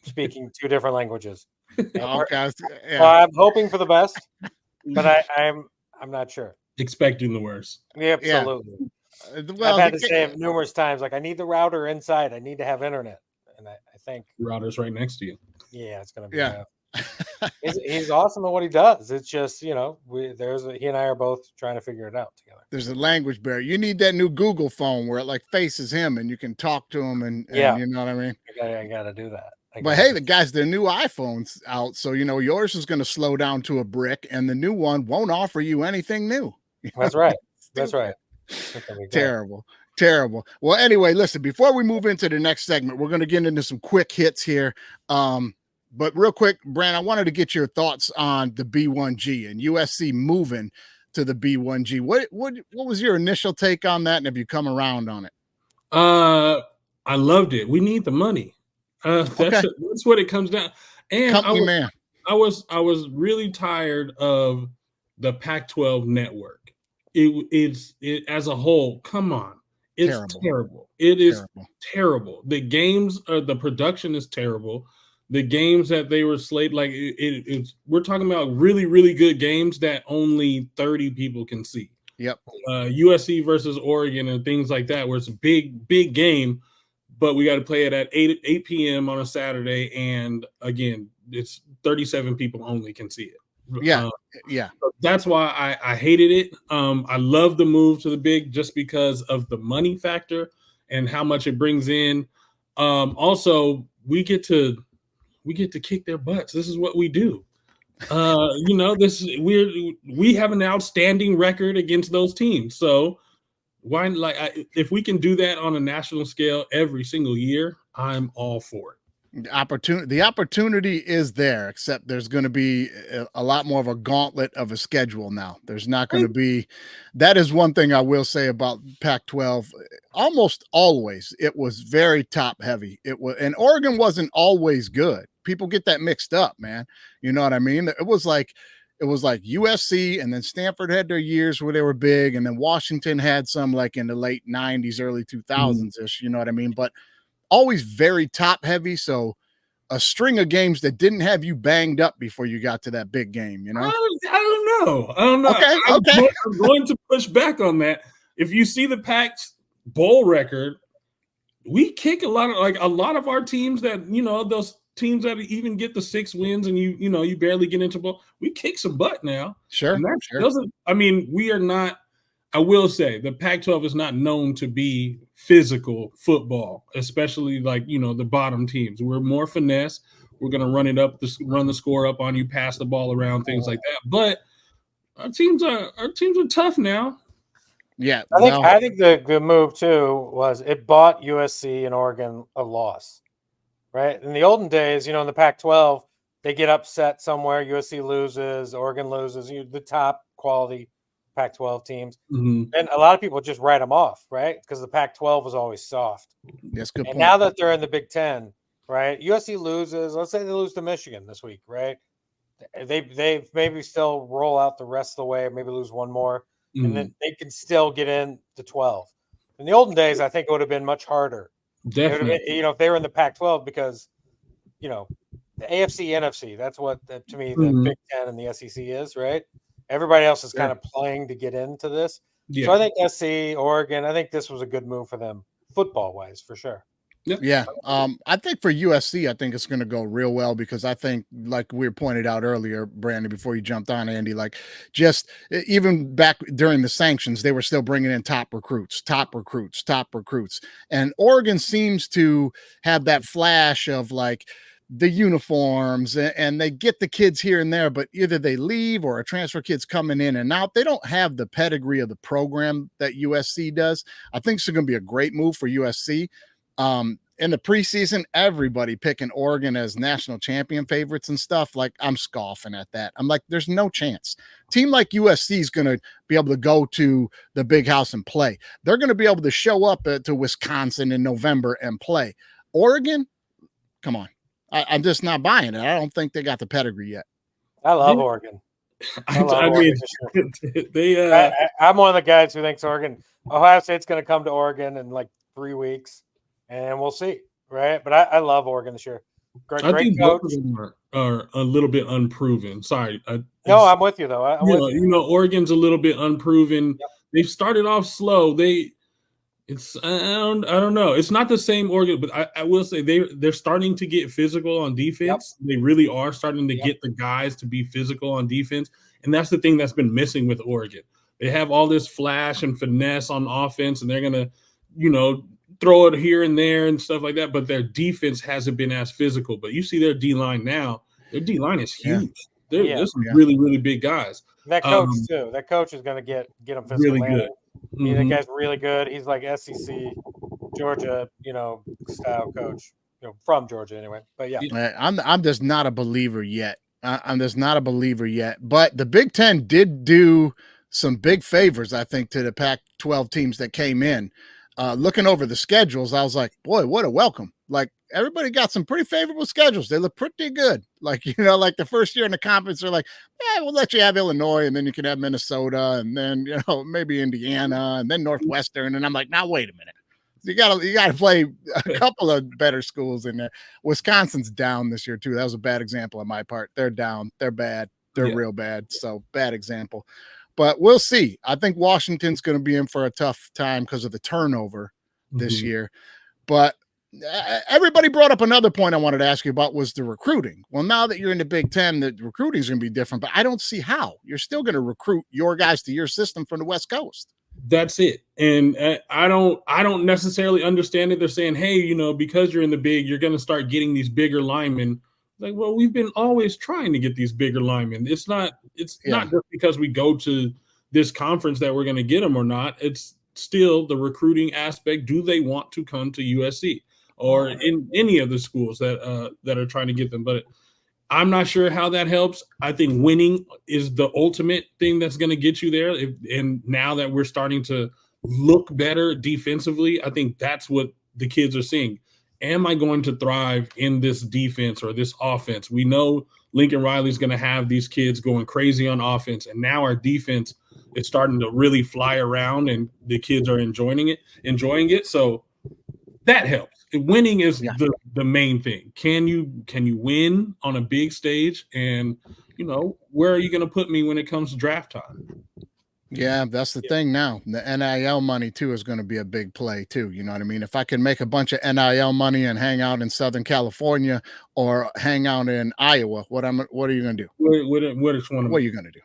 [SPEAKER 2] speaking 2 different languages.
[SPEAKER 1] Okay.
[SPEAKER 2] So I'm hoping for the best, but I'm not sure.
[SPEAKER 3] Expecting the worst.
[SPEAKER 2] Yeah, absolutely. Well, I've had to say it numerous times, like I need the router inside. I need to have internet, and I think
[SPEAKER 3] router's right next to you.
[SPEAKER 2] Yeah, it's gonna be. He's awesome at what he does. It's just, he and I are both trying to figure it out together.
[SPEAKER 1] There's a language barrier. You need that new Google phone where it like faces him and you can talk to him and you know what I mean?
[SPEAKER 2] I gotta do that.
[SPEAKER 1] But hey, the new iPhone's out. So, yours is going to slow down to a brick and the new one won't offer you anything new.
[SPEAKER 2] That's right. That's right.
[SPEAKER 1] Terrible. Well, anyway, listen, before we move into the next segment, we're going to get into some quick hits here. But real quick, Brand, I wanted to get your thoughts on the B1G and USC moving to the B1G. What was your initial take on that, and have you come around on it?
[SPEAKER 3] I loved it. We need the money. That's what it comes down. And
[SPEAKER 1] Company man.
[SPEAKER 3] I was really tired of the Pac-12 network. It as a whole. Come on, it's terrible. It is terrible. The games, the production is terrible. The games that they were slated, like we're talking about really, really good games that only 30 people can see.
[SPEAKER 1] Yep.
[SPEAKER 3] USC versus Oregon and things like that, where it's a big game, but we got to play it at 8 p.m. on a Saturday, and again, it's 37 people only can see it.
[SPEAKER 1] Yeah,
[SPEAKER 3] So that's why I hated it. I love the move to the big just because of the money factor and how much it brings in. Also, we get to kick their butts. This is what we do. We have an outstanding record against those teams. So why, if we can do that on a national scale every single year, I'm all for it.
[SPEAKER 1] The opportunity is there, except there's going to be a lot more of a gauntlet of a schedule now. There's not going to be. That is one thing I will say about Pac-12. Almost always, it was very top heavy. And Oregon wasn't always good. People get that mixed up, man. You know what I mean? It was like USC, and then Stanford had their years where they were big, and then Washington had some like in the late 90s, early 2000s ish. You know what I mean? But always very top heavy. So a string of games that didn't have you banged up before you got to that big game, you know?
[SPEAKER 3] I don't know.
[SPEAKER 1] Okay.
[SPEAKER 3] I'm going to push back on that. If you see the Pac's bowl record, we kick a lot of our teams that, those teams that even get the 6 wins and you barely get into bowl. We kick some butt now.
[SPEAKER 1] Sure.
[SPEAKER 3] And that we are not. I will say the Pac-12 is not known to be physical football, especially the bottom teams. We're more finesse. We're going to run the score up on you, pass the ball around, things like that. But our teams are tough now.
[SPEAKER 1] Yeah,
[SPEAKER 2] I think the move too was it bought USC and Oregon a loss, right? In the olden days, in the Pac-12, they get upset somewhere. USC loses, Oregon loses. The top quality Pac-12 teams, and a lot of people just write them off, right? Because the Pac-12 was always soft.
[SPEAKER 1] That's good.
[SPEAKER 2] And now that they're in the Big Ten, right? USC loses. Let's say they lose to Michigan this week, right? They maybe still roll out the rest of the way, maybe lose one more, and then they can still get in the 12. In the olden days, I think it would have been much harder.
[SPEAKER 3] Definitely,
[SPEAKER 2] if they were in the Pac-12, because the AFC, NFC, that's what to me the Big Ten and the SEC is, right? Everybody else is kind of playing to get into this. Yeah. So I think SC, Oregon, I think this was a good move for them football-wise, for sure.
[SPEAKER 1] Yeah. I think for USC, I think it's going to go real well, because I think, like we pointed out earlier, Brandon, before you jumped on, Andy, just even back during the sanctions, they were still bringing in top recruits. And Oregon seems to have that flash of the uniforms, and they get the kids here and there, but either they leave or a transfer kid's coming in and out. They don't have the pedigree of the program that USC does. I think it's going to be a great move for USC. In the preseason, everybody picking Oregon as national champion favorites and stuff. I'm scoffing at that. I'm like, there's no chance. Team like USC is going to be able to go to the big house and play. They're going to be able to show up to Wisconsin in November and play. Oregon, come on. I'm just not buying it. I don't think they got the pedigree yet.
[SPEAKER 2] I love Oregon.
[SPEAKER 3] I'm one
[SPEAKER 2] of the guys who thinks Ohio State's going to come to Oregon in 3 weeks, and we'll see, right? But I love Oregon this year. Great
[SPEAKER 3] think
[SPEAKER 2] coach.
[SPEAKER 3] Both of them are a little bit unproven. Sorry.
[SPEAKER 2] No, I'm with you though.
[SPEAKER 3] Oregon's a little bit unproven.
[SPEAKER 2] Yep.
[SPEAKER 3] They've started off slow. I don't know. It's not the same Oregon, but I will say they're starting to get physical on defense. Yep. They really are starting to get the guys to be physical on defense, and that's the thing that's been missing with Oregon. They have all this flash and finesse on offense, and they're gonna, throw it here and there and stuff like that. But their defense hasn't been as physical. But you see their D-line now. Their D-line is huge. They're some really, really big guys.
[SPEAKER 2] That coach too. That coach is going to get them physical.
[SPEAKER 3] Really good.
[SPEAKER 2] That guy's really good. He's like SEC, Georgia, style coach. from Georgia anyway. But yeah,
[SPEAKER 1] I'm just not a believer yet. I'm just not a believer yet. But the Big Ten did do some big favors, I think, to the Pac-12 teams that came in. Looking over the schedules, I was like, boy, what a welcome. Like, everybody got some pretty favorable schedules. They look pretty good. Like, like the first year in the conference, they're like, yeah, we'll let you have Illinois, and then you can have Minnesota, and then, maybe Indiana, and then Northwestern. And I'm like, now, wait a minute. You gotta play a couple of better schools in there. Wisconsin's down this year too. That was a bad example on my part. They're down. They're bad. They're real bad. So bad example. But we'll see. I think Washington's going to be in for a tough time because of the turnover this year. But everybody brought up another point I wanted to ask you about was the recruiting. Well, now that you're in the Big Ten, the recruiting is going to be different. But I don't see how. You're still going to recruit your guys to your system from the West Coast.
[SPEAKER 3] That's it. And I don't necessarily understand it. They're saying, hey, because you're in the big, you're going to start getting these bigger linemen. Like, well, we've been always trying to get these bigger linemen. It's not just because we go to this conference that we're going to get them or not. It's still the recruiting aspect. Do they want to come to USC or in any of the schools that are trying to get them? But I'm not sure how that helps. I think winning is the ultimate thing that's going to get you there. And now that we're starting to look better defensively, I think that's what the kids are seeing. Am I going to thrive in this defense or this offense? We know Lincoln Riley's going to have these kids going crazy on offense. And now our defense is starting to really fly around and the kids are enjoying it. So that helps. Winning is the main thing. Can you win on a big stage? And, where are you going to put me when it comes to draft time?
[SPEAKER 1] Yeah, that's the thing now. The NIL money, too, is going to be a big play, too. You know what I mean? If I can make a bunch of NIL money and hang out in Southern California or hang out in Iowa, what are you going to do?
[SPEAKER 3] What are you
[SPEAKER 1] going to do?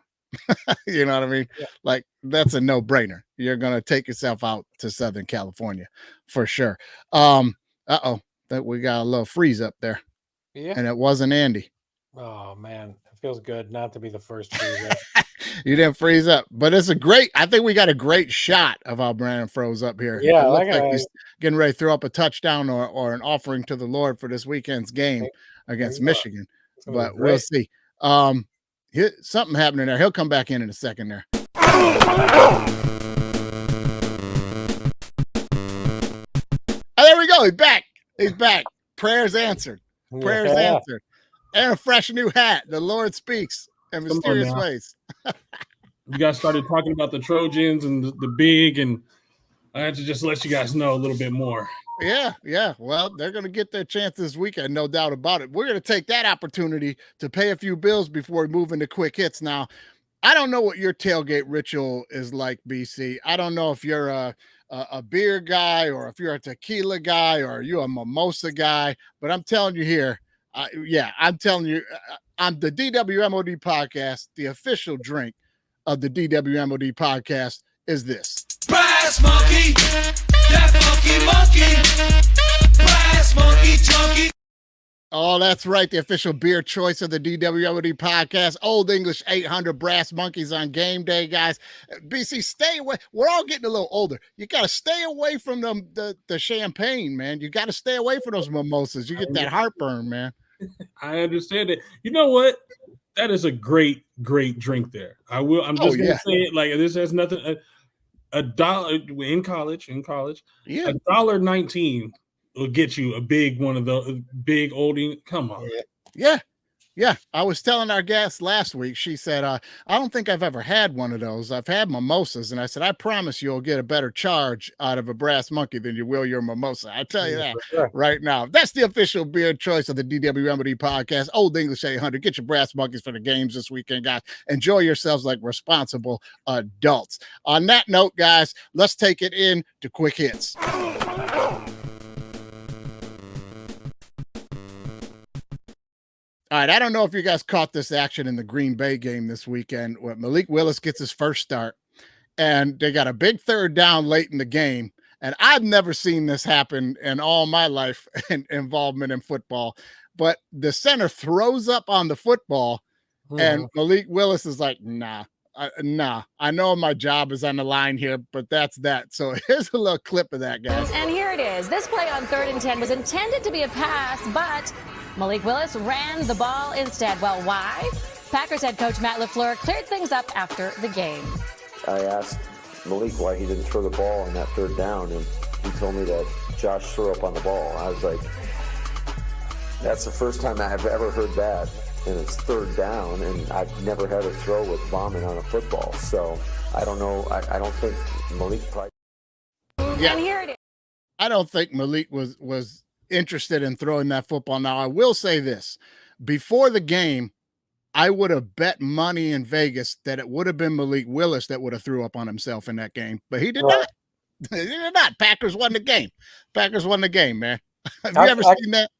[SPEAKER 1] You know what I mean? Yeah. Like, that's a no-brainer. You're going to take yourself out to Southern California for sure. That we got a little freeze up there. Yeah. And it wasn't Andy.
[SPEAKER 2] Oh, man. It feels good not to be the first freeze up.
[SPEAKER 1] You didn't freeze up. But I think we got a great shot of how Brandon froze up here.
[SPEAKER 2] Yeah.
[SPEAKER 1] It looks like he's getting ready to throw up a touchdown or an offering to the Lord for this weekend's game against Michigan. But we'll see. Something happening there. He'll come back in a second there. There we go. He's back. Prayers answered. Answered. And a fresh new hat. The Lord speaks in mysterious ways.
[SPEAKER 3] You guys started talking about the Trojans and the big, and I had to just let you guys know a little bit more.
[SPEAKER 1] Yeah. Well, they're going to get their chance this weekend, no doubt about it. We're going to take that opportunity to pay a few bills before we move into quick hits. Now, I don't know what your tailgate ritual is like, BC. I don't know if you're a beer guy or if you're a tequila guy or you're a mimosa guy, but I'm telling you here, I'm telling you, on the DWMOD podcast, the official drink of the DWMOD podcast is this.
[SPEAKER 4] Brass monkey, that funky monkey, brass monkey chunky.
[SPEAKER 1] Oh, that's right. The official beer choice of the DWMOD podcast. Old English 800 Brass Monkeys on game day, guys. BC, stay away. We're all getting a little older. You got to stay away from the champagne, man. You got to stay away from those mimosas. You get that heartburn, man.
[SPEAKER 3] I understand it. You know what? That is a great drink there. I'm just going to say it like this has nothing. $1 in college.
[SPEAKER 1] Yeah.
[SPEAKER 3] $1.19 will get you a big one of those big oldie. Come on.
[SPEAKER 1] Yeah. I was telling our guest last week, she said, I don't think I've ever had one of those. I've had mimosas. And I said, I promise you'll get a better charge out of a Brass Monkey than you will your mimosa. I tell you that right now. That's the official beer choice of the DWMD podcast. Old English 800. Get your Brass Monkeys for the games this weekend, guys. Enjoy yourselves like responsible adults. On that note, guys, let's take it in to quick hits. All right, I don't know if you guys caught this action in the Green Bay game this weekend where Malik Willis gets his first start, and they got a big third down late in the game. And I've never seen this happen in all my life and involvement in football. But the center throws up on the football, and Malik Willis is like, nah, Nah, I know my job is on the line here, but that's that. So here's a little clip of that, guys.
[SPEAKER 5] And here it is. This play on 3rd and 10 was intended to be a pass, but Malik Willis ran the ball instead. Well, why? Packers head coach Matt LaFleur cleared things up after the game.
[SPEAKER 6] I asked Malik why he didn't throw the ball on that 3rd down, and he told me that Josh threw up on the ball. I was like, that's the first time I've ever heard that, and it's 3rd down, and I've never had a throw with bombing on a football. So I don't know. I don't think Malik probably.
[SPEAKER 1] Yeah.
[SPEAKER 5] And here it is.
[SPEAKER 1] I don't think Malik was interested in throwing that football. Now, I will say this. Before the game, I would have bet money in Vegas that it would have been Malik Willis that would have threw up on himself in that game, but he did not. He did not. Packers won the game. Packers won the game, man. Have you ever seen that?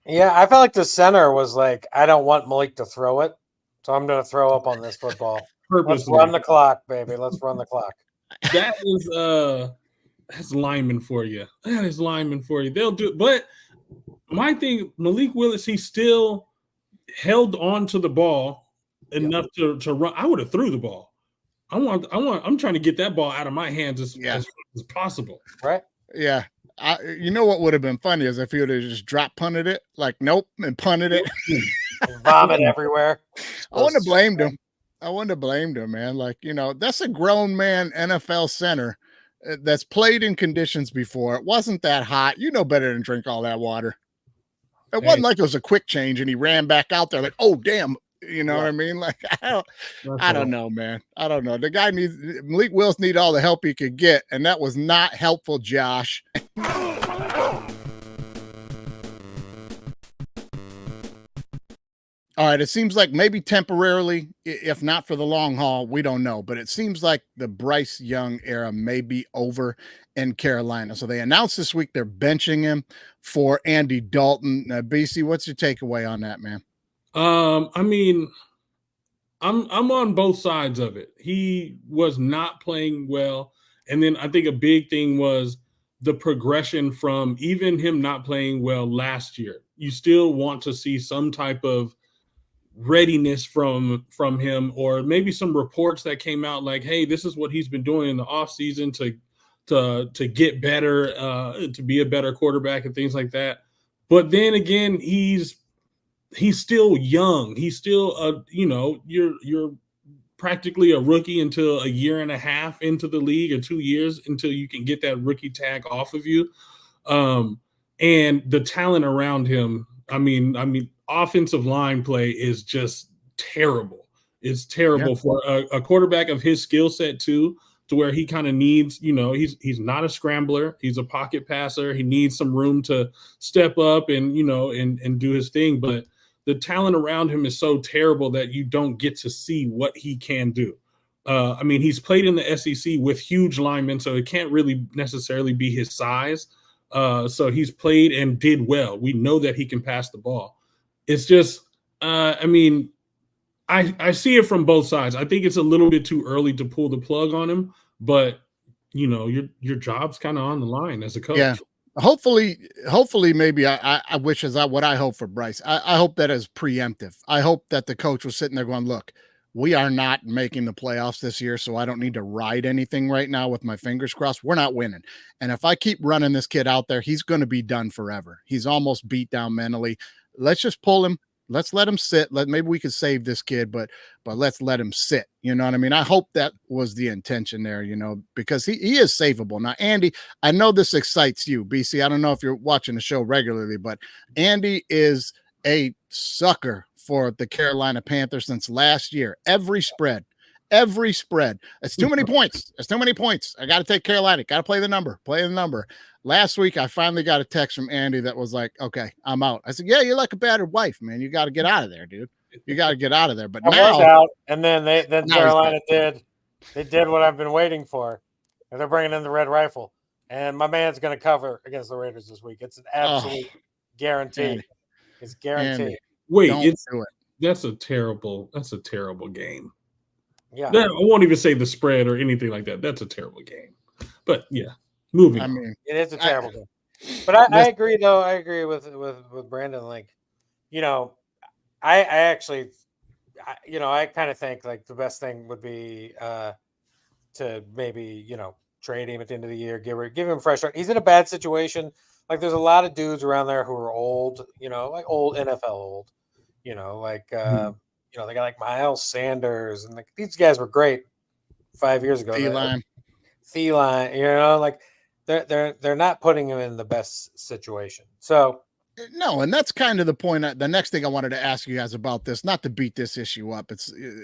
[SPEAKER 2] Yeah, I felt like the center was like, I don't want Malik to throw it, so I'm going to throw up on this football. Let's run the clock, baby. Let's run the clock.
[SPEAKER 3] That is that's lineman for you. That is lineman for you. They'll do it. But my thing, Malik Willis, he still held on to the ball enough to run. I would have threw the ball. I'm trying to get that ball out of my hands as possible.
[SPEAKER 2] Right?
[SPEAKER 1] Yeah. You know what would have been funny is if he would have just drop punted it, like nope, and punted it.
[SPEAKER 2] Vomit everywhere.
[SPEAKER 1] I wouldn't have blamed him. I wouldn't have blamed him, man. Like, that's a grown man NFL center that's played in conditions before. It wasn't that hot. You know better than drink all that water. It wasn't like it was a quick change and he ran back out there like, oh, damn. You know what I mean? Like, I don't know, man. I don't know. The guy Malik Willis need all the help he could get, and that was not helpful, Josh. All right, it seems like maybe temporarily, if not for the long haul, we don't know. But it seems like the Bryce Young era may be over in Carolina. So they announced this week they're benching him for Andy Dalton. BC, what's your takeaway on that, man?
[SPEAKER 3] I mean, I'm on both sides of it. He was not playing well. And then I think a big thing was the progression from even him not playing well last year. You still want to see some type of readiness from him, or maybe some reports that came out like, hey, this is what he's been doing in the offseason to get better, to be a better quarterback and things like that. But then again, he's still young. He's still you're practically a rookie until a year and a half into the league, or 2 years until you can get that rookie tag off of you. And the talent around him, I mean, offensive line play is just terrible. It's terrible for a quarterback of his skill set too, to where he kind of needs, he's not a scrambler. He's a pocket passer. He needs some room to step up and, and do his thing. But the talent around him is so terrible that you don't get to see what he can do. I mean, he's played in the SEC with huge linemen, so it can't really necessarily be his size. So he's played and did well. We know that he can pass the ball. It's just, I see it from both sides. I think it's a little bit too early to pull the plug on him, but your job's kind of on the line as a coach.
[SPEAKER 1] Yeah. Hopefully, maybe I wish is what I hope for Bryce. I hope that is preemptive. I hope that the coach was sitting there going, look, we are not making the playoffs this year, so I don't need to ride anything right now with my fingers crossed. We're not winning. And if I keep running this kid out there, he's going to be done forever. He's almost beat down mentally. Let's just pull him. Let's let him sit. Maybe we could save this kid, but let's let him sit. You know what I mean? I hope that was the intention there, because he is savable. Now, Andy, I know this excites you, BC. I don't know if you're watching the show regularly, but Andy is a sucker for the Carolina Panthers since last year. Every spread. It's too many points. It's too many points. I got to take Carolina. Got to play the number. Last week, I finally got a text from Andy that was like, okay, I'm out. I said, yeah, you're like a battered wife, man. You got to get out of there, dude. You got to get out of there. But
[SPEAKER 2] I
[SPEAKER 1] now,
[SPEAKER 2] was out, and then Carolina did what I've been waiting for. And they're bringing in the red rifle. And my man's going to cover against the Raiders this week. It's an absolute guarantee.
[SPEAKER 1] Andy.
[SPEAKER 2] It's guaranteed.
[SPEAKER 1] Andy.
[SPEAKER 3] Wait,
[SPEAKER 1] do it.
[SPEAKER 3] That's a terrible game.
[SPEAKER 2] Yeah.
[SPEAKER 3] I won't even say the spread or anything like that. That's a terrible game. But yeah, moving on.
[SPEAKER 2] Mean, it is a terrible game. But I agree, though. I agree with Brandon. Like, I actually I kind of think like the best thing would be to maybe, trade him at the end of the year, give him a fresh start. He's in a bad situation. Like there's a lot of dudes around there who are old, like old NFL old, like they got like Miles Sanders and like these guys were great 5 years ago. Thielen, like they're not putting him in the best situation. So
[SPEAKER 1] no, and that's kind of the point. The next thing I wanted to ask you guys about this, not to beat this issue up,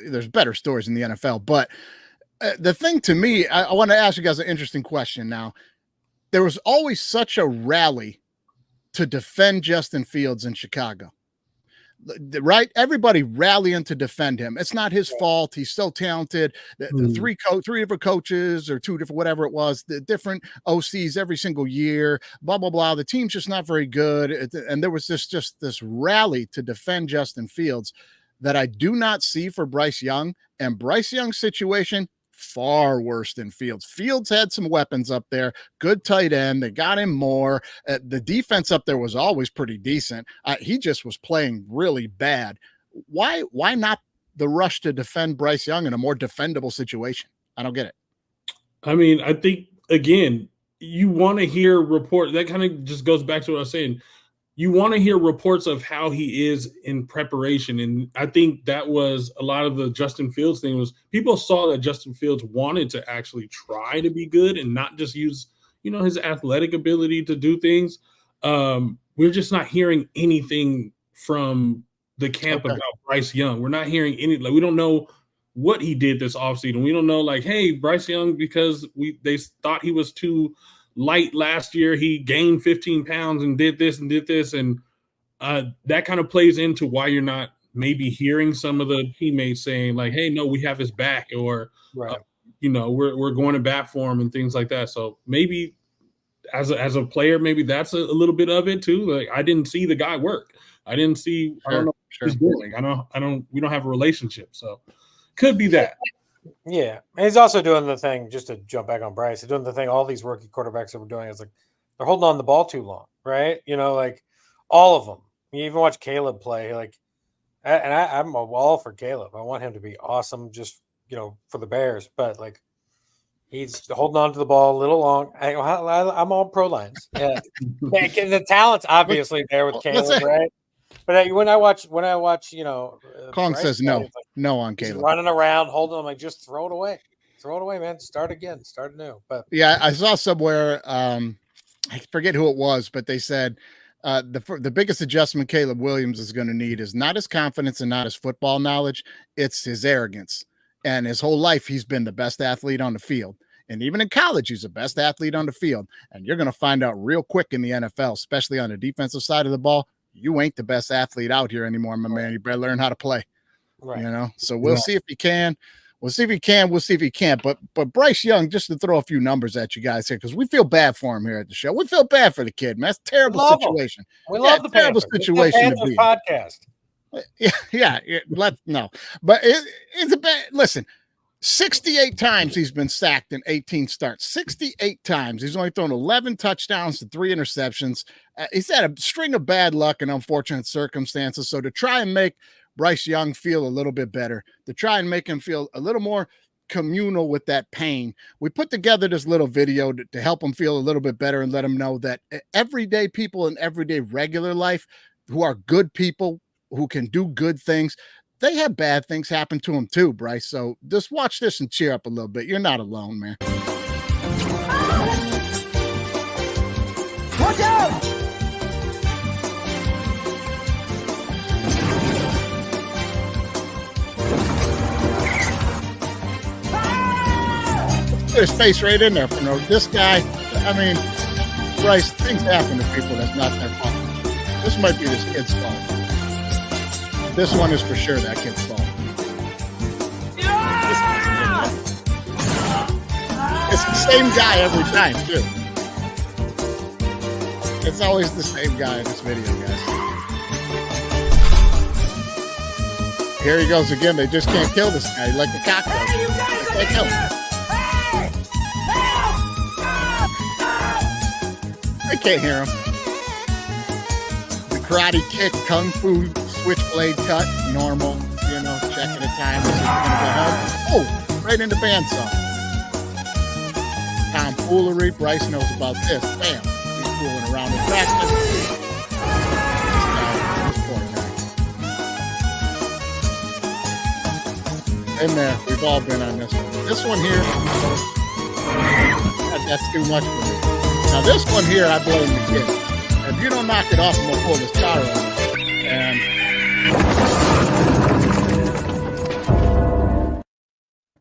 [SPEAKER 1] there's better stories in the NFL, but the thing to me, I want to ask you guys an interesting question. Now, there was always such a rally to defend Justin Fields in Chicago, right? Everybody rallying to defend him. It's not his fault. He's so talented. The three different coaches or two different, whatever it was, the different OCs every single year, blah, blah, blah. The team's just not very good. And there was just this rally to defend Justin Fields that I do not see for Bryce Young. And Bryce Young's situation, far worse than Fields. Fields had some weapons up there, good tight end. They got him more. The defense up there was always pretty decent. He just was playing really bad. Why not the rush to defend Bryce Young in a more defendable situation? I don't get it.
[SPEAKER 3] I mean, I think, again, you want to hear report. That kind of just goes back to what I was saying. You want to hear reports of how he is in preparation. And I think that was a lot of the Justin Fields thing was people saw that Justin Fields wanted to actually try to be good and not just use, his athletic ability to do things. We're just not hearing anything from the camp about Bryce Young. We're not hearing we don't know what he did this offseason. We don't know like, hey, Bryce Young, because they thought he was too light last year, he gained 15 pounds and did this. And that kind of plays into why you're not maybe hearing some of the teammates saying like, hey, no, we have his back, or,
[SPEAKER 2] right.
[SPEAKER 3] We're going to bat for him and things like that. So maybe as a player, maybe that's a little bit of it too. Like I didn't see the guy work. I didn't see, I don't know what he's doing. We don't have a relationship. So could be that.
[SPEAKER 2] Yeah, and he's also doing the thing, just to jump back on Bryce, he's doing the thing all these rookie quarterbacks that we're doing is like they're holding on the ball too long, right? Like all of them. You even watch Caleb play, like, and I'm all for Caleb. I want him to be awesome, just for the Bears, but like he's holding on to the ball a little long. I'm all pro lines. Yeah, the talent's obviously there with Caleb, right? But when I watch,
[SPEAKER 1] Kong says no on Caleb.
[SPEAKER 2] He's running around, holding them, like just throw it away, man. Start again, start anew. But
[SPEAKER 1] yeah, I saw somewhere, I forget who it was, but they said the biggest adjustment Caleb Williams is going to need is not his confidence and not his football knowledge. It's his arrogance. And his whole life, he's been the best athlete on the field. And even in college, he's the best athlete on the field. And you're going to find out real quick in the NFL, especially on the defensive side of the ball, you ain't the best athlete out here anymore, my man. You better learn how to play. Right. So we'll see if he can. We'll see if he can. We'll see if he can't. But Bryce Young, just to throw a few numbers at you guys here, because we feel bad for him here at the show. We feel bad for the kid, man. It's a terrible situation.
[SPEAKER 2] We love the
[SPEAKER 1] terrible situation
[SPEAKER 2] to be podcast.
[SPEAKER 1] Yeah. But it's a bad. Listen, 68 times he's been sacked in 18 starts. 68 times. He's only thrown 11 touchdowns to 3 interceptions. He's had a string of bad luck and unfortunate circumstances. So to try and make Bryce Young feel a little bit better, to try and make him feel a little more communal with that pain, we put together this little video to help him feel a little bit better and let him know that everyday people in everyday regular life who are good people, who can do good things, they have bad things happen to them too, Bryce. So just watch this and cheer up a little bit. You're not alone, man.
[SPEAKER 4] Watch out!
[SPEAKER 1] There's space right in there for this guy. I mean, Bryce, things happen to people that's not their fault. This might be this kid's fault. This one is for sure that kid's fault. Yeah! It's the same guy every time, too. It's always the same guy in this video, guys. Here he goes again. They just can't kill this guy. Like the cockroach. They can't kill him. I can't hear him. The karate kick, kung fu, switchblade cut, normal, second of time. Is he going to go home? Oh, right into bandsaw. Tomfoolery. Bryce knows about this. Bam. He's fooling around with practice. In there, we've all been on this one. This one here, that's too much for me. Now this one here, I blame the kid. If you don't knock it off, I'm gonna pull this car over. And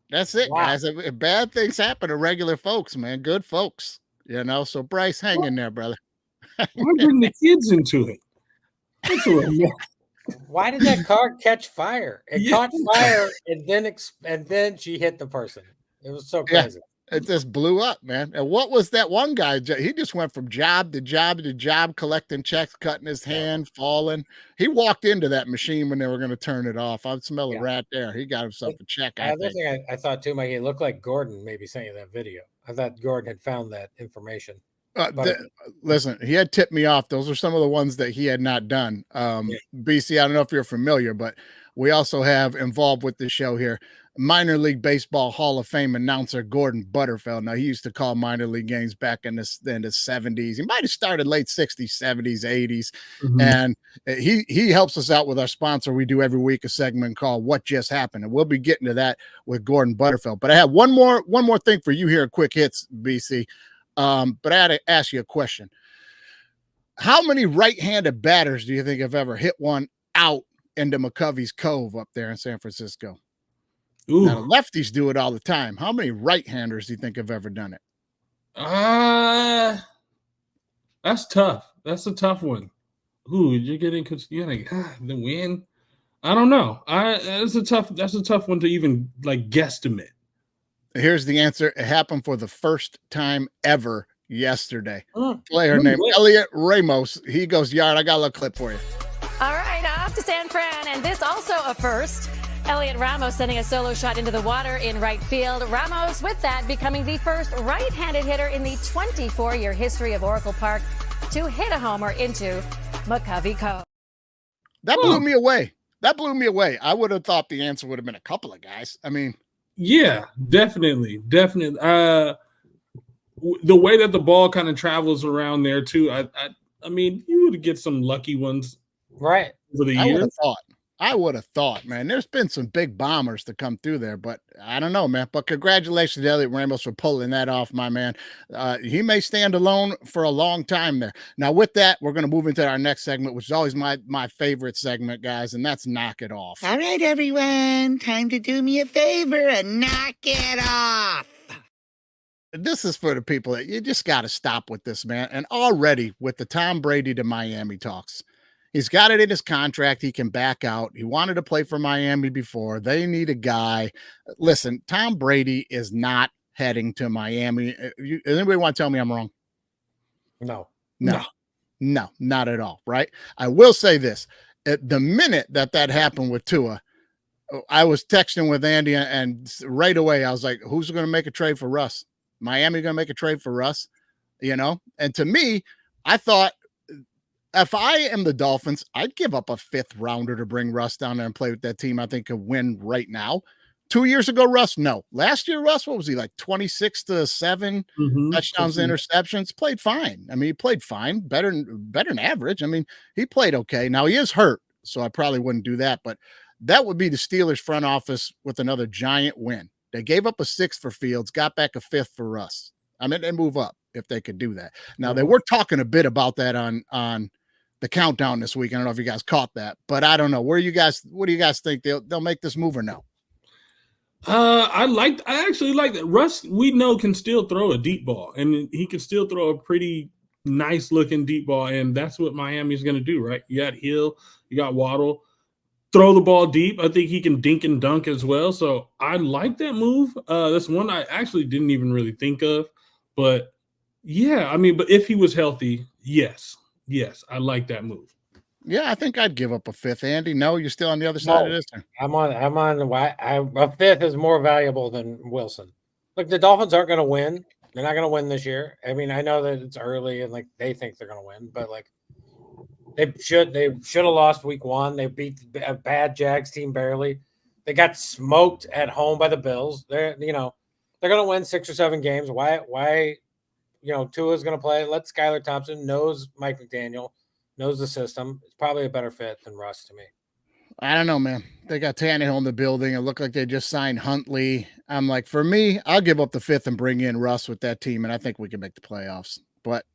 [SPEAKER 1] that's it, guys. Bad things happen to regular folks, man. Good folks, you know. So Bryce, hang in there, brother.
[SPEAKER 3] Why bring the kids into it? That's a little
[SPEAKER 2] Why did that car catch fire? It caught fire, and then she hit the person. It was so crazy.
[SPEAKER 1] Yeah, it just blew up, man. And what was that one guy? He just went from job to job to job, collecting checks, cutting his hand, falling. He walked into that machine when they were going to turn it off. I'd smell a rat there. He got himself a check.
[SPEAKER 2] Another thing I thought too, Mike, it looked like Gordon maybe sent you that video. I thought Gordon had found that information.
[SPEAKER 1] Listen, he had tipped me off. Those are some of the ones that he had not done. BC, I don't know if you're familiar, but we also have involved with the show here minor league baseball Hall of Fame announcer Gordon Butterfield. Now, he used to call minor league games back in the 70s. He might have started late 60s, 70s, 80s. Mm-hmm. And he helps us out with our sponsor. We do every week a segment called What Just Happened. And we'll be getting to that with Gordon Butterfield. But I have one more thing for you here at Quick Hits, BC. But I had to ask you a question. How many right-handed batters do you think have ever hit one out into McCovey's Cove up there in San Francisco? Ooh. Now, the lefties do it all the time. How many right-handers do you think have ever done it?
[SPEAKER 3] That's tough. That's a tough one. Ooh, you're getting the win. I don't know. That's a tough one to even like guesstimate.
[SPEAKER 1] Here's the answer. It happened for the first time ever yesterday. Player named Elliot Ramos. He goes yard. I got a little clip for you.
[SPEAKER 5] All right, off to San Fran, and this also a first. Elliot Ramos sending a solo shot into the water in right field. Ramos, with that, becoming the first right-handed hitter in the 24-year history of Oracle Park to hit a homer into McCovey Cove.
[SPEAKER 1] That blew me away. I would have thought the answer would have been a couple of guys. I mean,
[SPEAKER 3] yeah, definitely. The way that the ball kind of travels around there too. I mean, you would get some lucky ones,
[SPEAKER 2] right?
[SPEAKER 3] Over the years.
[SPEAKER 1] I would have thought, man. There's been some big bombers to come through there, but I don't know, man. But congratulations to Elliot Ramos for pulling that off, my man. He may stand alone for a long time there. Now, with that, we're going to move into our next segment, which is always my favorite segment, guys, and that's Knock It Off.
[SPEAKER 7] All right, everyone. Time to do me a favor and knock it off.
[SPEAKER 1] This is for the people that you just got to stop with this, man. And already with the Tom Brady to Miami talks, he's got it in his contract. He can back out. He wanted to play for Miami before. They need a guy. Listen, Tom Brady is not heading to Miami. Anybody want to tell me I'm wrong?
[SPEAKER 2] No,
[SPEAKER 1] not at all. Right. I will say this. At the minute that happened with Tua, I was texting with Andy and right away I was like, who's going to make a trade for Russ? Miami going to make a trade for Russ, you know? And to me, I thought if I am the Dolphins, I'd give up a 5th rounder to bring Russ down there and play with that team. I think could win right now. 2 years ago, Russ, no. Last year, Russ, what was he like 26-7 touchdowns, interceptions? Played fine. I mean, he played fine, better than average. I mean, he played okay. Now he is hurt, so I probably wouldn't do that, but that would be the Steelers front office with another giant win. They gave up a 6th for Fields, got back a 5th for Russ. I mean, they move up if they could do that. Now, they were talking a bit about that on the countdown this week. I don't know if you guys caught that, but I don't know. What do you guys think? They'll make this move or no?
[SPEAKER 3] I actually like that. Russ, we know, can still throw a deep ball, and he can still throw a pretty nice looking deep ball. And that's what Miami's going to do, right? You got Hill, you got Waddle. Throw the ball deep. I think he can dink and dunk as well. So I like that move. That's one I actually didn't even really think of. But yeah, I mean, but if he was healthy, yes, I like that move.
[SPEAKER 1] Yeah, I think I'd give up a 5th. Andy, no, you're still on the other side of this.
[SPEAKER 2] I'm on a 5th is more valuable than Wilson. Look, the Dolphins aren't going to win. They're not going to win this year. I mean, I know that it's early and like they think they're going to win, but like they should have lost week 1. They beat a bad Jags team barely. They got smoked at home by the Bills. They're going to win 6 or 7 games. Why Tua's going to play. Let Skylar Thompson, knows Mike McDaniel, knows the system. It's probably a better fit than Russ to me.
[SPEAKER 1] I don't know, man. They got Tannehill in the building. It looked like they just signed Huntley. I'm like, for me, I'll give up the 5th and bring in Russ with that team, and I think we can make the playoffs. But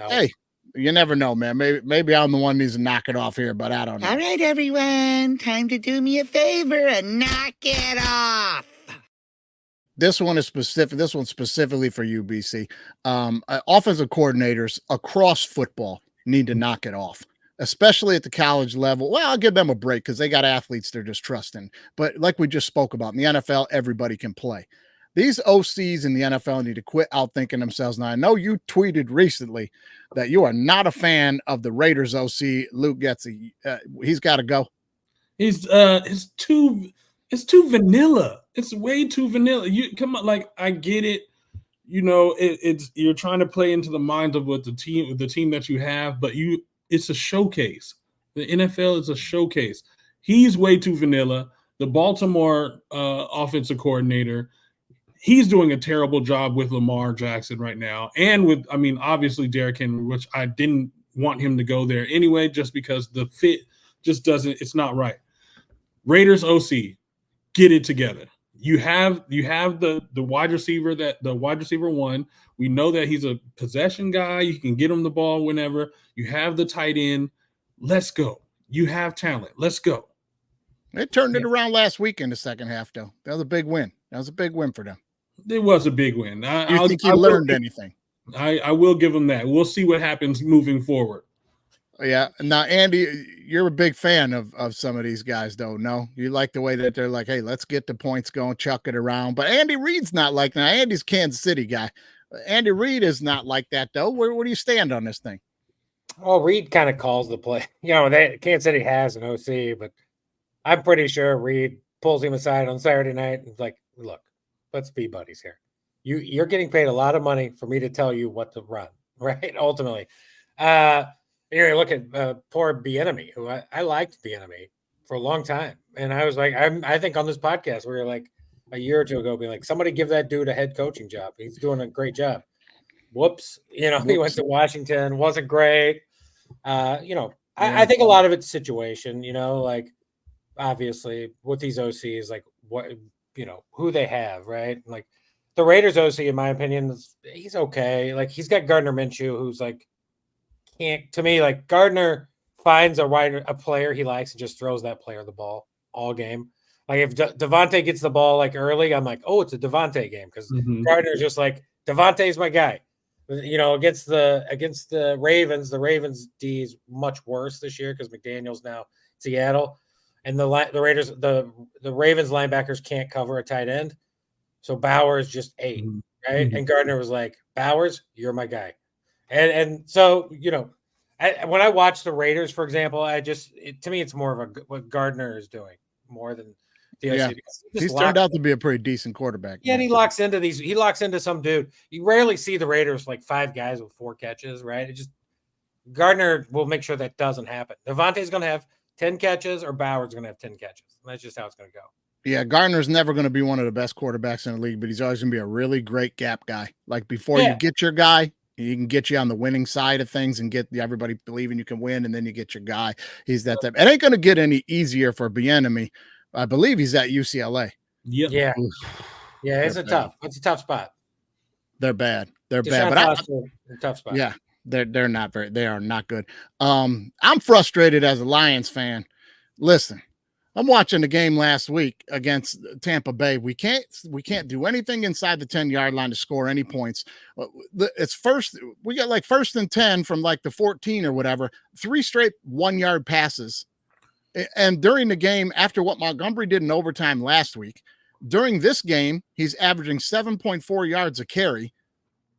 [SPEAKER 1] hey, you never know, man. Maybe I'm the one who needs to knock it off here, but I don't know.
[SPEAKER 7] All right, everyone. Time to do me a favor and knock it off.
[SPEAKER 1] This one is specific. This one's specifically for you, BC. Offensive coordinators across football need to knock it off, especially at the college level. Well, I'll give them a break because they got athletes they're just trusting. But like we just spoke about, in the NFL, everybody can play. These OCs in the NFL need to quit outthinking themselves. Now, I know you tweeted recently that you are not a fan of the Raiders OC, Luke Getsy. He's got to go.
[SPEAKER 3] It's too vanilla. It's way too vanilla. You come on, like, I get it. It's you're trying to play into the minds of what the team that you have, but it's a showcase. The NFL is a showcase. He's way too vanilla. The Baltimore offensive coordinator, he's doing a terrible job with Lamar Jackson right now. And with, obviously Derrick Henry, which I didn't want him to go there anyway, just because the fit just it's not right. Raiders OC, get it together. You have the wide receiver, the wide receiver 1. We know that he's a possession guy. You can get him the ball whenever. You have the tight end. Let's go. You have talent. Let's go.
[SPEAKER 1] They turned it around last week in the second half, though. That was a big win. That was a big win for them.
[SPEAKER 3] It was a big win.
[SPEAKER 1] You think you learned anything?
[SPEAKER 3] I will give them that. We'll see what happens moving forward.
[SPEAKER 1] Yeah. Now, Andy, you're a big fan of some of these guys, though. No, you like the way that they're like, hey, let's get the points going, chuck it around. But Andy Reid's not like that. Andy's Kansas City guy. Andy Reid is not like that, though. Where do you stand on this thing?
[SPEAKER 2] Well, Reid kind of calls the play. Kansas City has an OC, but I'm pretty sure Reid pulls him aside on Saturday night and is like, look, let's be buddies here. You're getting paid a lot of money for me to tell you what to run, right? Ultimately. Look at poor Bieniemy, who I liked Bieniemy for a long time. And I was like, I think on this podcast, we were like a year or two ago being like, somebody give that dude a head coaching job. He's doing a great job. Whoops. He went to Washington, wasn't great. I think a lot of it's situation, obviously with these OCs, like what, who they have, right? Like the Raiders OC, in my opinion, he's okay. Like he's got Gardner Minshew, who's like, to me, like Gardner finds a player he likes and just throws that player the ball all game. Like if Devontae gets the ball like early, I'm like, oh, it's a Devontae game because Gardner's just like, Devontae's my guy. Against the Ravens D is much worse this year because McDaniel's now Seattle, and the Raiders, the Ravens linebackers can't cover a tight end, so Bowers just ate, right? And Gardner was like, Bowers, you're my guy. And so, when I watch the Raiders, for example, to me, it's more of what Gardner is doing more than the OC.
[SPEAKER 1] Yeah. He's turned out to be a pretty decent quarterback.
[SPEAKER 2] Yeah, and he locks into some dude. You rarely see the Raiders like 5 guys with 4 catches, right? Gardner will make sure that doesn't happen. Devontae's going to have 10 catches or Bowers going to have 10 catches. And that's just how it's going to go.
[SPEAKER 1] Yeah, Gardner's never going to be one of the best quarterbacks in the league, but he's always going to be a really great gap guy. Like before you get your guy, he can get you on the winning side of things and get everybody believing you can win, and then you get your guy. He's that type. It ain't going to get any easier for Bieniemy. I believe he's at UCLA.
[SPEAKER 3] Yep.
[SPEAKER 2] Yeah. Yeah, it's a tough spot.
[SPEAKER 1] They're bad. They're
[SPEAKER 2] Deshaun
[SPEAKER 1] bad.
[SPEAKER 2] But tough spot.
[SPEAKER 1] Yeah, they are not good. I'm frustrated as a Lions fan. Listen, I'm watching the game last week against Tampa Bay. We can't do anything inside the 10-yard line to score any points. We got like 1st and 10 from like the 14 or whatever, 3 straight 1-yard passes. And during the game, after what Montgomery did in overtime last week, during this game, he's averaging 7.4 yards a carry.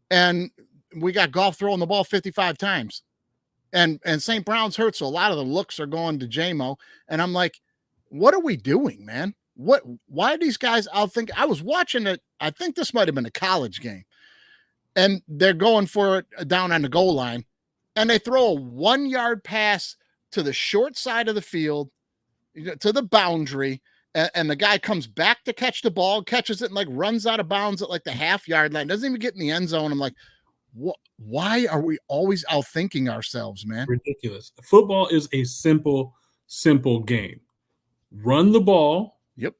[SPEAKER 1] And we got Goff throwing the ball 55 times. And St. Brown's hurt, so a lot of the looks are going to J-Mo. And I'm like, what are we doing, man? Why are these guys outthink? I was watching it. I think this might have been a college game. And they're going for it down on the goal line. And they throw a 1-yard pass to the short side of the field, to the boundary. and the guy comes back to catch the ball, catches it, and like runs out of bounds at like the half-yard line, doesn't even get in the end zone. I'm like, what? Why are we always outthinking ourselves, man?
[SPEAKER 3] Ridiculous. Football is a simple game. Run the ball.
[SPEAKER 1] Yep.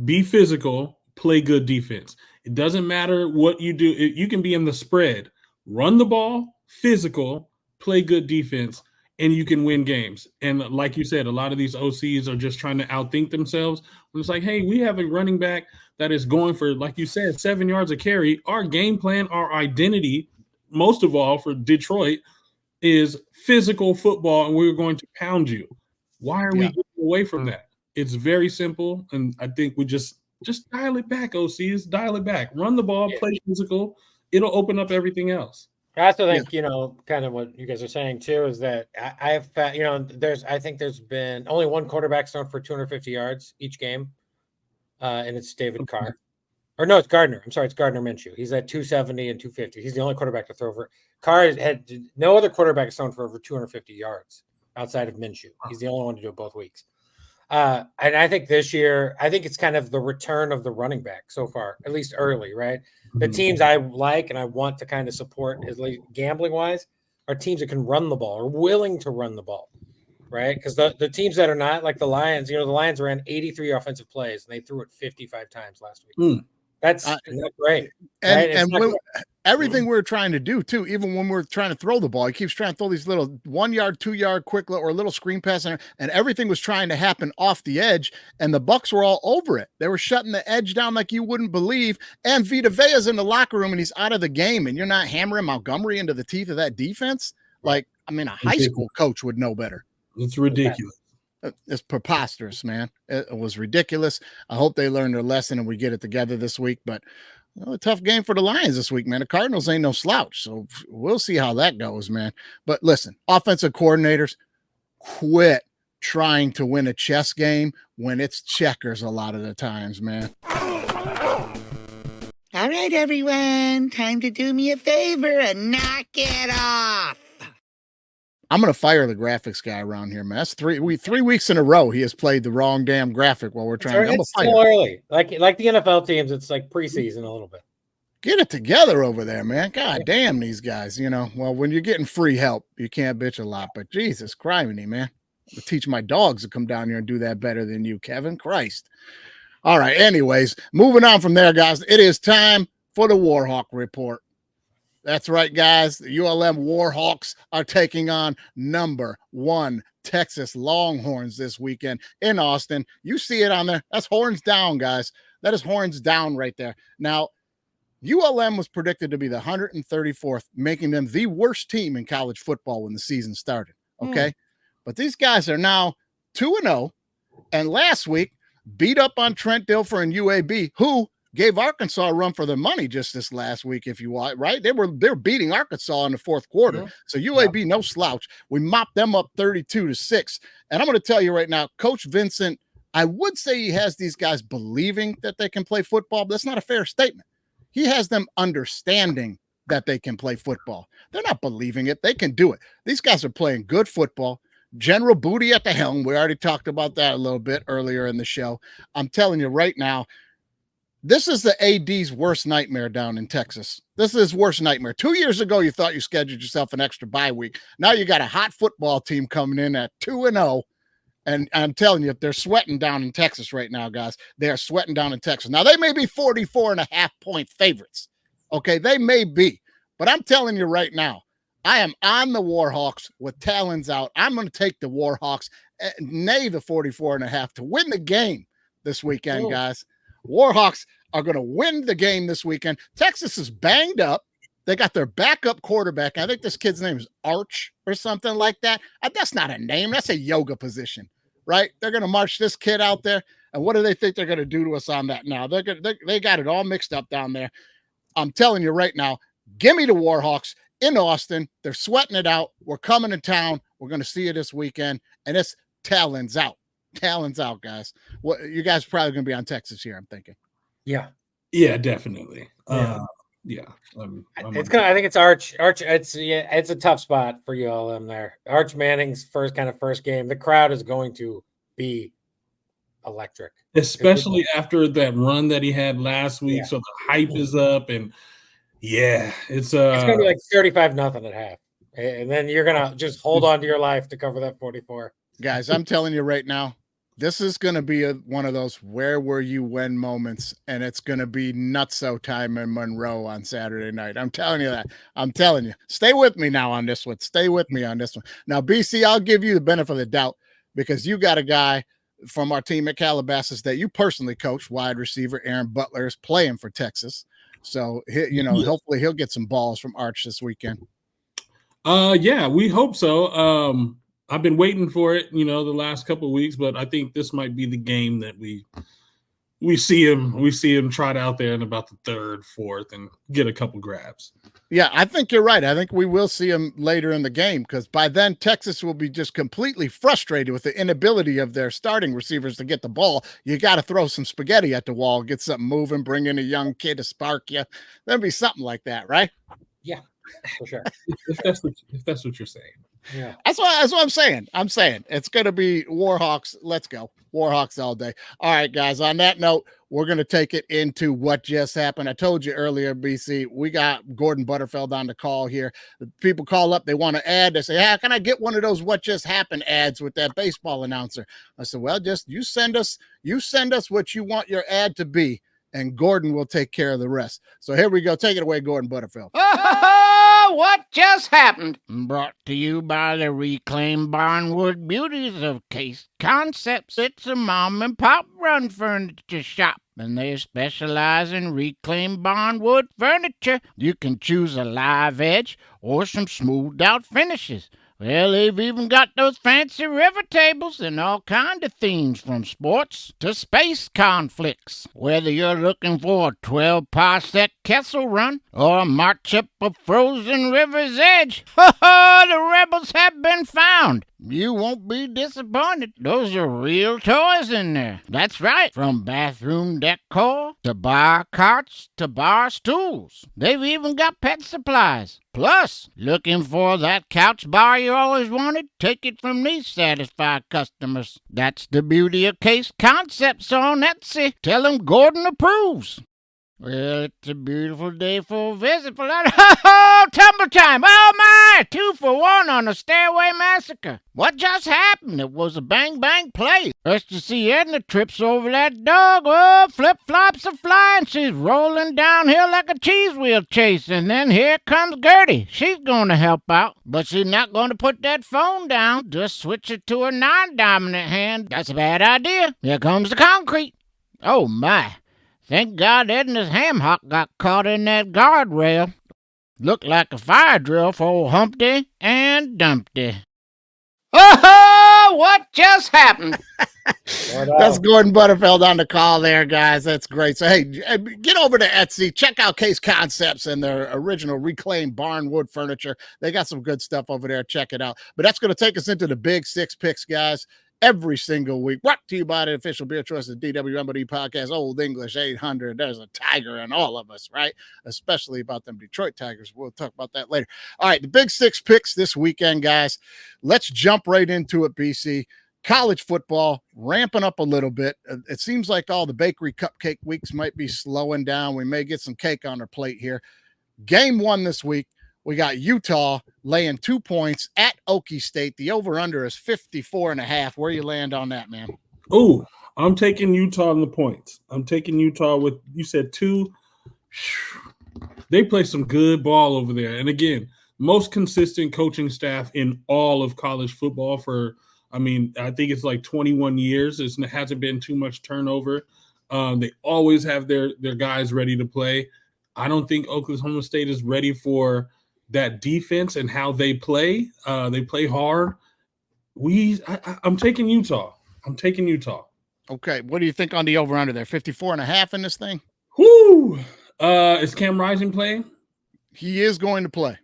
[SPEAKER 3] Be physical. Play good defense. It doesn't matter what you do. You can be in the spread. Run the ball, physical, play good defense, and you can win games. And like you said, a lot of these OCs are just trying to outthink themselves. When it's like, hey, we have a running back that is going for, like you said, 7 yards a carry. Our game plan, our identity, most of all for Detroit, is physical football, and we're going to pound you. Why are we getting away from that? It's very simple, and I think we just dial it back, OCs. Dial it back. Run the ball, play physical. It'll open up everything else.
[SPEAKER 2] I also think, kind of what you guys are saying too, is that I have, I think there's been only one quarterback thrown for 250 yards each game, and it's David Carr. Or no, it's Gardner. I'm sorry, it's Gardner Minshew. He's at 270 and 250. He's the only quarterback to throw over. Carr had no other quarterback has thrown for over 250 yards outside of Minshew. He's the only one to do it both weeks. And I think this year, I think it's kind of the return of the running back so far, at least early, right? The teams I like and I want to kind of support, at least gambling-wise, are teams that can run the ball or willing to run the ball, right? Because the teams that are not, like the Lions, the Lions ran 83 offensive plays, and they threw it 55 times last week. That's great.
[SPEAKER 1] And everything we're trying to do too, even when we're trying to throw the ball, he keeps trying to throw these little 1 yard, 2 yard quick or a little screen pass, and everything was trying to happen off the edge, and the Bucs were all over it. They were shutting the edge down like you wouldn't believe. And Vita Vea's in the locker room and he's out of the game, and you're not hammering Montgomery into the teeth of that defense. Like, I mean, a high school coach would know better.
[SPEAKER 3] It's ridiculous.
[SPEAKER 1] It's preposterous, man. It was ridiculous. I hope they learn their lesson and we get it together this week. But a tough game for the Lions this week, man. The Cardinals ain't no slouch, so we'll see how that goes, man. But listen, offensive coordinators, quit trying to win a chess game when it's checkers a lot of the times, man.
[SPEAKER 7] All right, everyone. Time to do me a favor and knock it off.
[SPEAKER 1] I'm going to fire the graphics guy around here, man. That's 3 weeks in a row he has played the wrong damn graphic while we're trying.
[SPEAKER 2] It's still early. Like the NFL teams, it's like preseason a little bit.
[SPEAKER 1] Get it together over there, man. God damn these guys, Well, when you're getting free help, you can't bitch a lot. But Jesus criminy, man. I'll teach my dogs to come down here and do that better than you, Kevin. Christ. All right, anyways, moving on from there, guys. It is time for the Warhawk Report. That's right, guys. The ULM Warhawks are taking on number 1 Texas Longhorns this weekend in Austin. You see it on there. That's horns down, guys. That is horns down right there. Now, ULM was predicted to be the 134th, making them the worst team in college football when the season started. Okay. But these guys are now 2-0. And last week beat up on Trent Dilfer and UAB, who gave Arkansas a run for their money just this last week, if you want, right? They were beating Arkansas in the fourth quarter. So UAB, no slouch. We mopped them up 32-6. And I'm going to tell you right now, Coach Vincent, I would say he has these guys believing that they can play football, but that's not a fair statement. He has them understanding that they can play football. They're not believing it. They can do it. These guys are playing good football. General Booty at the helm. We already talked about that a little bit earlier in the show. I'm telling you right now, this is the AD's worst nightmare down in Texas. This is his worst nightmare. 2 years ago, you thought you scheduled yourself an extra bye week. Now you got a hot football team coming in at 2-0. And I'm telling you, they're sweating down in Texas right now, guys. They are sweating down in Texas. Now, they may be 44.5-point favorites. Okay, they may be. But I'm telling you right now, I am on the Warhawks with talons out. I'm going to take the Warhawks, nay the 44.5 to win the game this weekend, guys. Warhawks are going to win the game this weekend. Texas is banged up. They got their backup quarterback. I think this kid's name is Arch or something like that. That's not a name. That's a yoga position, right? They're going to march this kid out there. And what do they think they're going to do to us on that now? They got it all mixed up down there. I'm telling you right now, give me the Warhawks in Austin. They're sweating it out. We're coming to town. We're going to see you this weekend. And it's talons out. Talons out, guys. What you guys are probably going to be on Texas here, I'm thinking.
[SPEAKER 3] Yeah, definitely. I
[SPEAKER 2] think it's Arch. It's a tough spot for ULM there. Arch Manning's first game. The crowd is going to be electric.
[SPEAKER 3] Especially after that run that he had last week.
[SPEAKER 2] Yeah.
[SPEAKER 3] So the hype is up, and it's
[SPEAKER 2] It's going to be like 35-0 at half. And then you're going to just hold on to your life to cover that 44.
[SPEAKER 1] Guys, I'm telling you right now, this is going to be one of those where were you when moments, and it's going to be nutso time in Monroe on Saturday night. I'm telling you that. I'm telling you. Stay with me now on this one. Stay with me on this one. Now, BC, I'll give you the benefit of the doubt because you got a guy from our team at Calabasas that you personally coach, wide receiver Aaron Butler, is playing for Texas. So, hopefully he'll get some balls from Arch this weekend.
[SPEAKER 3] Yeah, we hope so. I've been waiting for it, the last couple of weeks, but I think this might be the game that we see him trot out there in about the third, fourth, and get a couple grabs.
[SPEAKER 1] Yeah, I think you're right. I think we will see him later in the game because by then Texas will be just completely frustrated with the inability of their starting receivers to get the ball. You got to throw some spaghetti at the wall, get something moving, bring in a young kid to spark you. There'll be something like that, right?
[SPEAKER 2] Yeah, for sure.
[SPEAKER 3] if that's what you're saying.
[SPEAKER 2] Yeah,
[SPEAKER 1] that's what I'm saying. I'm saying it's going to be Warhawks. Let's go. Warhawks all day. All right, guys. On that note, we're going to take it into what just happened. I told you earlier, BC, we got Gordon Butterfield on the call here. People call up. They want to add. They say, how can I get one of those what just happened ads with that baseball announcer? I said, well, just you send us what you want your ad to be, and Gordon will take care of the rest. So here we go. Take it away, Gordon Butterfield.
[SPEAKER 7] What just happened?
[SPEAKER 8] Brought to you by the Reclaimed Barnwood Beauties of Case Concepts. It's a mom and pop run furniture shop, and they specialize in reclaimed barnwood furniture. You can choose a live edge or some smoothed out finishes. Well, they've even got those fancy river tables and all kind of themes from sports to space conflicts. Whether you're looking for a 12-parsec Kessel run or a march up a frozen river's edge, the rebels have been found. You won't be disappointed. Those are real toys in there. That's right. From bathroom decor to bar carts to bar stools. They've even got pet supplies. Plus, looking for that couch bar you always wanted? Take it from these satisfied customers. That's the beauty of Case Concepts on Etsy. Tell them Gordon approves. Well, it's a beautiful day for a visit for that. Oh, tumble time. Oh, my. 2 for 1 on a Stairway Massacre. What just happened? It was a bang-bang play. First you see Edna trips over that dog. Oh, flip-flops are flying. She's rolling downhill like a cheese wheel chase. And then here comes Gertie. She's going to help out. But she's not going to put that phone down. Just switch it to her non-dominant hand. That's a bad idea. Here comes the concrete. Oh, my. Thank God Edna's ham hock got caught in that guardrail. Looked like a fire drill for old Humpty and Dumpty.
[SPEAKER 7] Oh, what just happened?
[SPEAKER 1] That's Gordon Butterfield on the call there, guys. That's great. So, hey, get over to Etsy. Check out Case Concepts and their original reclaimed barnwood furniture. They got some good stuff over there. Check it out. But that's going to take us into the Big 6 Picks, guys. Every single week, brought to you by the official beer choice of DWMD podcast, Old English 800. There's a tiger in all of us, right? Especially about them Detroit Tigers. We'll talk about that later. All right, the Big 6 Picks this weekend, guys. Let's jump right into it, BC. College football ramping up a little bit. It seems like all the bakery cupcake weeks might be slowing down. We may get some cake on our plate here. Game 1 this week. We got Utah laying 2 points at Okie State. The over-under is 54.5. Where you land on that, man?
[SPEAKER 3] Oh, I'm taking Utah on the points. I'm taking Utah with, you said 2. They play some good ball over there. And again, most consistent coaching staff in all of college football for, I think it's like 21 years. It hasn't been too much turnover. They always have their guys ready to play. I don't think Oklahoma State is ready for that defense and how they play. They play hard. I'm taking Utah.
[SPEAKER 1] Okay. What do you think on the over-under there? 54.5 in this thing?
[SPEAKER 3] Whoo! Is Cam Rising playing?
[SPEAKER 1] He is going to play.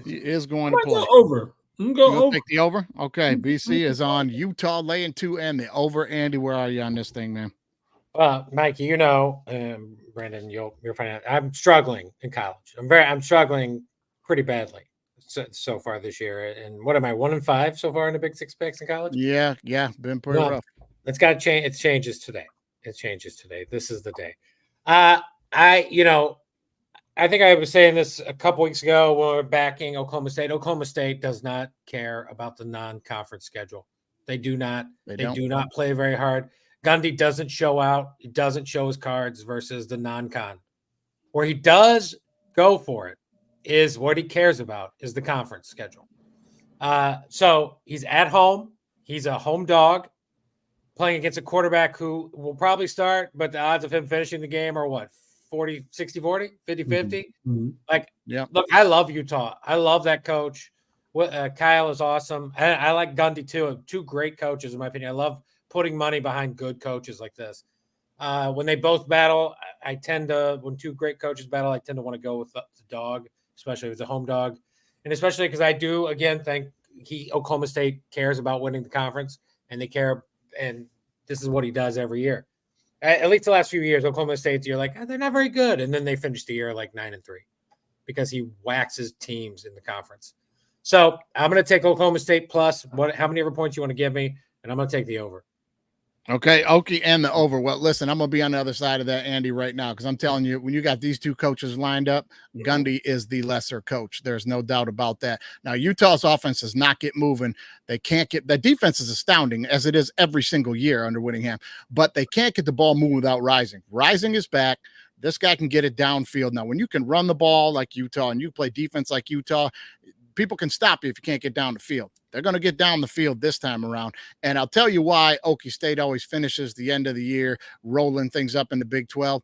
[SPEAKER 1] He is going to play.
[SPEAKER 3] Go over. I'm going to
[SPEAKER 1] take the over. Okay. BC is on Utah laying 2 and the over. Andy, where are you on this thing, man?
[SPEAKER 2] Well, Mikey, Brandon, you're finding out I'm struggling in college. I'm struggling pretty badly. so far this year. And what am I, 1-5 so far in the Big 6 picks in college?
[SPEAKER 1] Yeah, been pretty rough.
[SPEAKER 2] It's got to change. It changes today. This is the day. I think I was saying this a couple weeks ago when we were backing Oklahoma State. Oklahoma State does not care about the non-conference schedule. They do not. They do not play very hard. Gundy doesn't show out. He doesn't show his cards versus the non-con. Where he does go for it is what he cares about is the conference schedule. So he's at home. He's a home dog playing against a quarterback who will probably start, but the odds of him finishing the game are what? 40, 60, 40, 50, 50. Look, I love Utah. I love that coach. Kyle is awesome. I like Gundy too. Two great coaches, in my opinion. I love putting money behind good coaches like this. When they both battle, when two great coaches battle, I tend to want to go with the dog, especially with the home dog. And especially because I do, again, think Oklahoma State cares about winning the conference, and they care. And this is what he does every year. At least the last few years, Oklahoma State, you're like, they're not very good. And then they finish the year like 9-3 because he waxes teams in the conference. So I'm going to take Oklahoma State plus how many ever points you want to give me, and I'm going to take the over.
[SPEAKER 1] Okay, Okie and the over. Well, listen, I'm going to be on the other side of that, Andy, right now, because I'm telling you, when you got these two coaches lined up, Gundy is the lesser coach. There's no doubt about that. Now, Utah's offense does not get moving. They can't get – the defense is astounding, as it is every single year under Whittingham, but they can't get the ball moving without Rising. Rising is back. This guy can get it downfield. Now, when you can run the ball like Utah and you play defense like Utah, people can stop you if you can't get down the field. They're going to get down the field this time around. And I'll tell you why Okie State always finishes the end of the year rolling things up in the Big 12,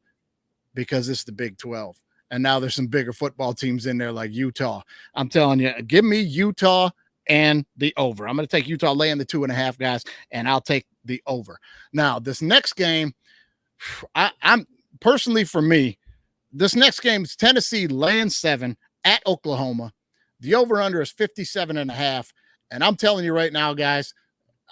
[SPEAKER 1] because it's the Big 12. And now there's some bigger football teams in there like Utah. I'm telling you, give me Utah and the over. I'm going to take Utah laying the 2.5, guys, and I'll take the over. Now, this next game, I'm personally, for me, this next game is Tennessee laying 7 at Oklahoma. The over-under is 57.5. And I'm telling you right now, guys,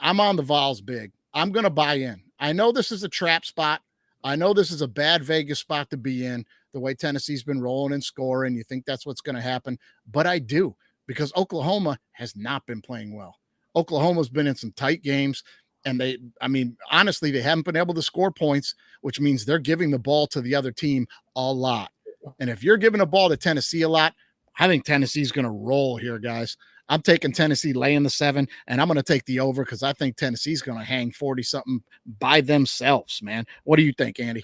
[SPEAKER 1] I'm on the Vols big. I'm going to buy in. I know this is a trap spot. I know this is a bad Vegas spot to be in, the way Tennessee's been rolling and scoring. You think that's what's going to happen. But I do, because Oklahoma has not been playing well. Oklahoma's been in some tight games, and honestly, they haven't been able to score points, which means they're giving the ball to the other team a lot. And if you're giving the ball to Tennessee a lot, I think Tennessee's going to roll here, guys. I'm taking Tennessee laying the 7, and I'm going to take the over because I think Tennessee's going to hang 40-something by themselves, man. What do you think, Andy?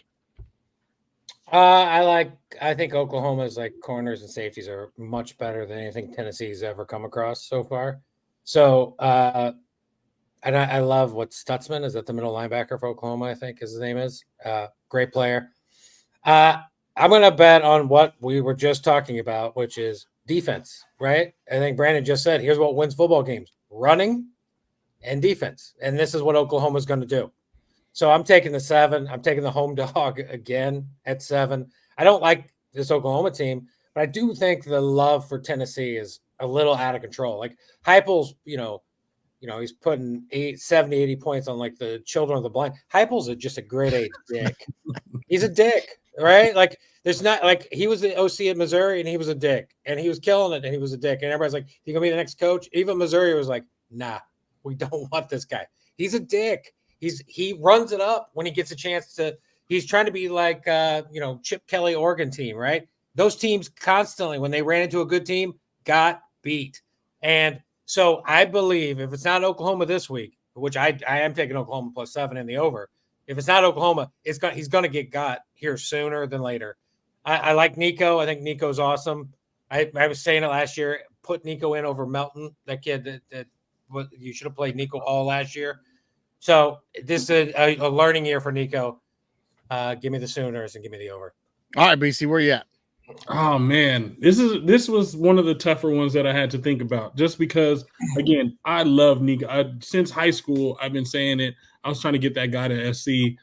[SPEAKER 2] I think Oklahoma's like corners and safeties are much better than anything Tennessee's ever come across so far. So, and I love what Stutzman is, at the middle linebacker for Oklahoma, I think his name is. Great player. I'm going to bet on what we were just talking about, which is defense, right? I think Brandon just said, here's what wins football games: running and defense. And this is what Oklahoma is going to do. So I'm taking the 7. I'm taking the home dog again at 7. I don't like this Oklahoma team, but I do think the love for Tennessee is a little out of control. Like Heupel's, he's putting 70, 80 points on like the children of the blind. Heupel's just a grade A dick. He's a dick, right? Like there's not, like, he was the OC at Missouri and he was a dick, and he was killing it and he was a dick. And everybody's like, you gonna be the next coach? Even Missouri was like, nah, we don't want this guy. He's a dick. He runs it up when he gets a chance to. He's trying to be like, Chip Kelly Oregon team, right? Those teams constantly, when they ran into a good team, got beat. And so I believe if it's not Oklahoma this week, which I am taking Oklahoma plus 7 in the over, if it's not Oklahoma, he's going to get got here sooner than later. I like Nico. I think Nico's awesome. I was saying it last year. Put Nico in over Melton, that kid that you should have played Nico all last year. So this is a learning year for Nico. Give me the Sooners and give me the over.
[SPEAKER 1] All right, BC, where you at?
[SPEAKER 3] Oh man, this was one of the tougher ones that I had to think about, just because, again, I love Nico. Since high school, I've been saying it. I was trying to get that guy to SC.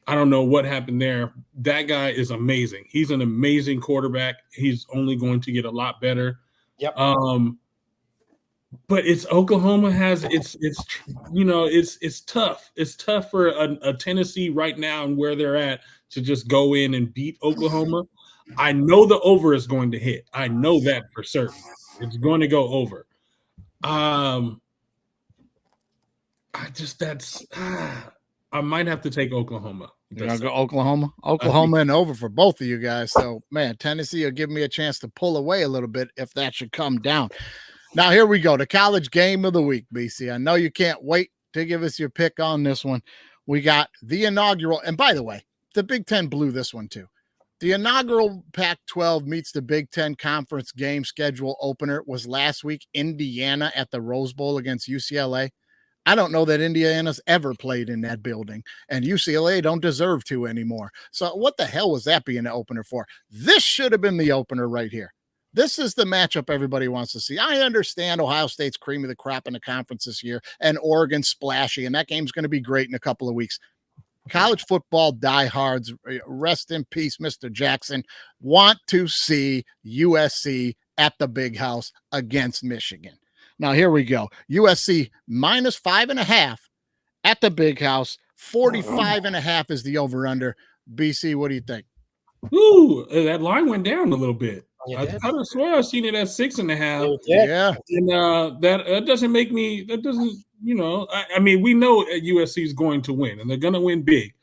[SPEAKER 3] I don't know what happened there. That guy is amazing. He's an amazing quarterback. He's only going to get a lot better.
[SPEAKER 2] Yep.
[SPEAKER 3] But it's Oklahoma has it's tough. It's tough for a Tennessee right now and where they're at to just go in and beat Oklahoma. I know the over is going to hit. I know that for certain. It's going to go over. I might have to take Oklahoma.
[SPEAKER 1] You're going to go Oklahoma? Oklahoma and over for both of you guys. So, man, Tennessee will give me a chance to pull away a little bit if that should come down. Now, here we go. The college game of the week, BC. I know you can't wait to give us your pick on this one. We got the inaugural. And by the way, the Big Ten blew this one too. The inaugural Pac-12 meets the Big Ten conference game schedule opener was last week, Indiana at the Rose Bowl against UCLA. I don't know that Indiana's ever played in that building, and UCLA don't deserve to anymore. So what the hell was that being the opener for? This should have been the opener right here. This is the matchup everybody wants to see. I understand Ohio State's cream of the crop in the conference this year, and Oregon's splashy, and that game's going to be great in a couple of weeks. College football diehards, rest in peace, Mr. Jackson, want to see USC at the Big House against Michigan. Now, here we go. USC minus 5.5 at the Big House. 45.5 is the over-under. BC, what do you think?
[SPEAKER 3] Ooh, that line went down a little bit.
[SPEAKER 2] You
[SPEAKER 3] I
[SPEAKER 2] did?
[SPEAKER 3] could have sworn I've seen it at 6.5.
[SPEAKER 1] Yeah.
[SPEAKER 3] And that doesn't make me, that doesn't, I mean, we know USC is going to win, and they're going to win big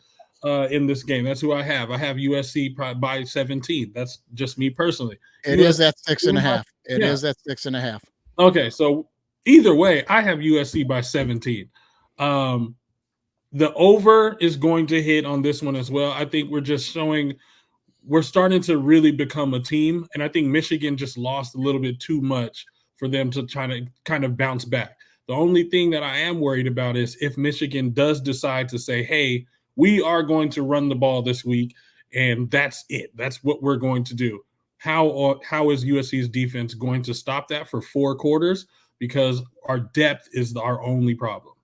[SPEAKER 3] in this game. That's who I have. I have USC by 17. That's just me personally.
[SPEAKER 1] It is at 6.5. It is at 6.5.
[SPEAKER 3] Okay, so either way, I have USC by 17. The over is going to hit on this one as well. I think we're starting to really become a team, and I think Michigan just lost a little bit too much for them to try to kind of bounce back. The only thing that I am worried about is if Michigan does decide to say, hey, we are going to run the ball this week, and that's it. That's what we're going to do. How is USC's defense going to stop that for 4 quarters? Because our depth is our only problem.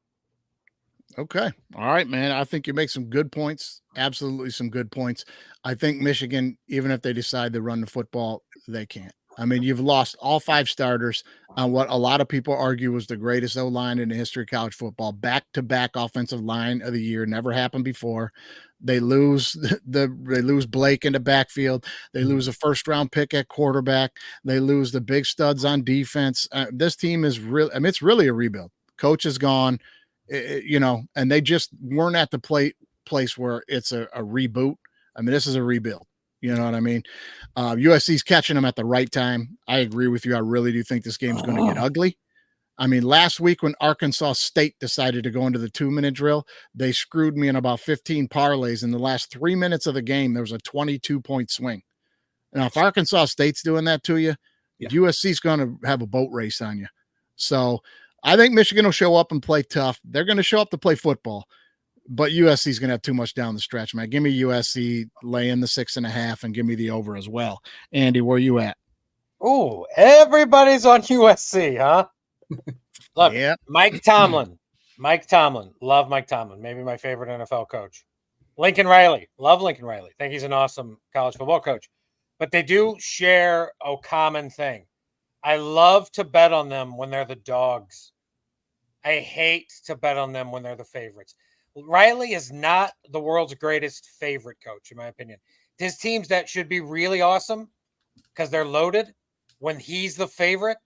[SPEAKER 1] Okay. All right, man. I think you make some good points. Absolutely some good points. I think Michigan, even if they decide to run the football, they can't. I mean, you've lost all 5 starters on what a lot of people argue was the greatest O-line in the history of college football. Back-to-back offensive line of the year. Never happened before. They lose they lose Blake in the backfield. They lose a first-round pick at quarterback. They lose the big studs on defense. This team is really, I mean, it's really a rebuild. Coach is gone, and they just weren't at the place where it's a reboot. I mean, this is a rebuild. You know what I mean? USC's catching them at the right time. I agree with you. I really do think this game's going to get ugly. I mean, last week when Arkansas State decided to go into the 2-minute drill, they screwed me in about 15 parlays. In the last 3 minutes of the game, there was a 22-point swing. Now, if Arkansas State's doing that to you, USC's going to have a boat race on you. So I think Michigan will show up and play tough. They're going to show up to play football. But USC's going to have too much down the stretch, man. Give me USC, lay in the 6.5, and give me the over as well. Andy, where you at?
[SPEAKER 2] Ooh, everybody's on USC, huh? Look,
[SPEAKER 1] Yeah.
[SPEAKER 2] Mike Tomlin. Love Mike Tomlin. Maybe my favorite NFL coach. Lincoln Riley. Love Lincoln Riley. Think he's an awesome college football coach. But they do share a common thing. I love to bet on them when they're the dogs. I hate to bet on them when they're the favorites. Riley is not the world's greatest favorite coach, in my opinion. His teams that should be really awesome because they're loaded when he's the favorite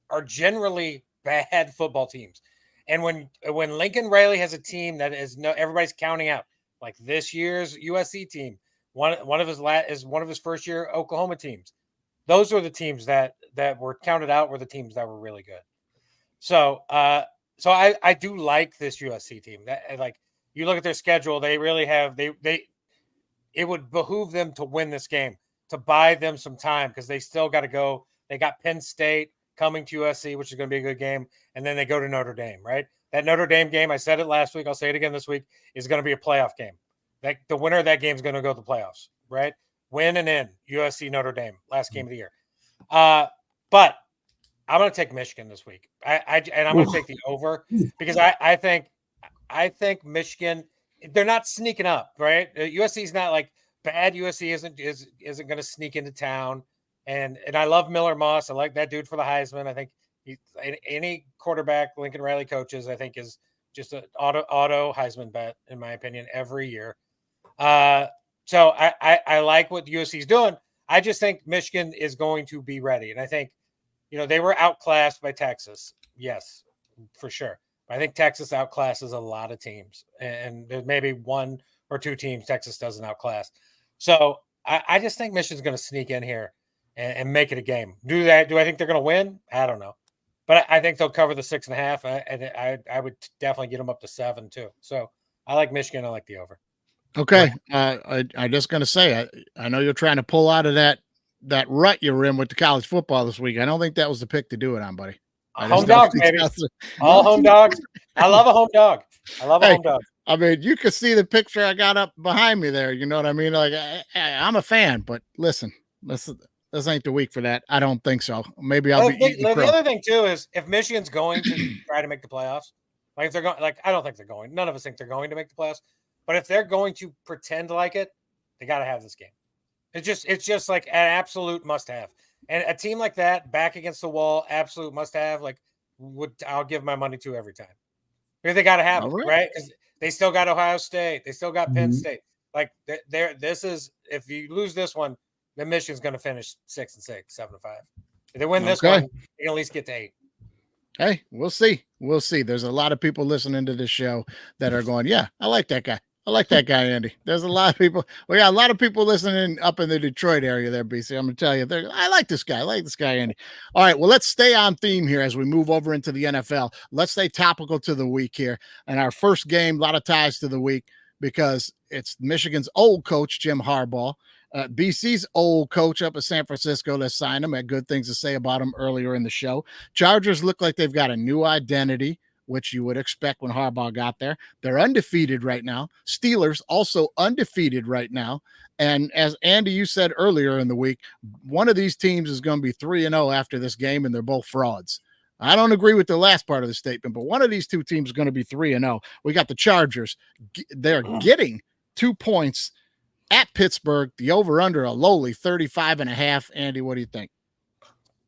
[SPEAKER 2] are generally bad football teams. And when Lincoln Riley has a team that is everybody's counting out, like this year's USC team, one of his first year Oklahoma teams. Those were the teams that were counted out were the teams that were really good. So I do like this USC team. That, like, you look at their schedule, they really have it would behoove them to win this game, to buy them some time because they still got to go. They got Penn State coming to USC, which is going to be a good game, and then they go to Notre Dame, right? That Notre Dame game, I said it last week, I'll say it again this week, is going to be a playoff game. The winner of that game is going to go to the playoffs, right? Win and in USC Notre Dame, last game of the year. But I'm going to take Michigan this week. I'm going to take the over because I think Michigan, they're not sneaking up, right? USC's not like bad. USC isn't going to sneak into town. And I love Miller Moss. I like that dude for the Heisman. I think any quarterback Lincoln Riley coaches, I think, is just an auto Heisman bet, in my opinion, every year. So I like what USC's doing. I just think Michigan is going to be ready. And I think they were outclassed by Texas. Yes, for sure. But I think Texas outclasses a lot of teams, and there's maybe one or two teams Texas doesn't outclass. So I just think Michigan's going to sneak in here and make it a game. Do I think they're going to win? I don't know. But I think they'll cover the 6.5, and I would definitely get them up to 7 too. So I like Michigan. I like the over.
[SPEAKER 1] Okay, I just going to say, I know you're trying to pull out of that rut you're in with the college football this week. I don't think that was the pick to do it on, buddy.
[SPEAKER 2] Home dogs, baby. All home dogs. I love a home dog. I love a home dog.
[SPEAKER 1] I mean, you can see the picture I got up behind me there. You know what I mean? Like, I'm a fan, but listen, this ain't the week for that. I don't think so. Maybe I'll be eating
[SPEAKER 2] the other thing too is if Michigan's going to try to make the playoffs, like if they're going, like I don't think they're going. None of us think they're going to make the playoffs. But if they're going to pretend like it, they got to have this game. It's just like an absolute must-have. And a team like that, back against the wall, absolute must-have. Like, I'll give my money to every time. Because they got to have it, right? Because they still got Ohio State, they still got Penn State. Like, this is if you lose this one, then Michigan's going to finish 6-6, 7-5. If they win this one, they can at least get to 8.
[SPEAKER 1] Hey, we'll see. We'll see. There's a lot of people listening to this show that are going, yeah, I like that guy. I like that guy, Andy. There's a lot of people. We got a lot of people listening up in the Detroit area there, BC. I'm going to tell you, I like this guy. I like this guy, Andy. All right, well, let's stay on theme here as we move over into the NFL. Let's stay topical to the week here. And our first game, a lot of ties to the week because it's Michigan's old coach, Jim Harbaugh. BC's old coach up at San Francisco. Let's sign him. Had good things to say about him earlier in the show. Chargers look like they've got a new identity, which you would expect when Harbaugh got there. They're undefeated right now. Steelers also undefeated right now. And as Andy, you said earlier in the week, one of these teams is going to be 3-0 after this game, and they're both frauds. I don't agree with the last part of the statement, but one of these two teams is going to be 3-0. We got the Chargers. They're getting 2 points at Pittsburgh. The over-under a lowly 35.5. Andy, what do you think?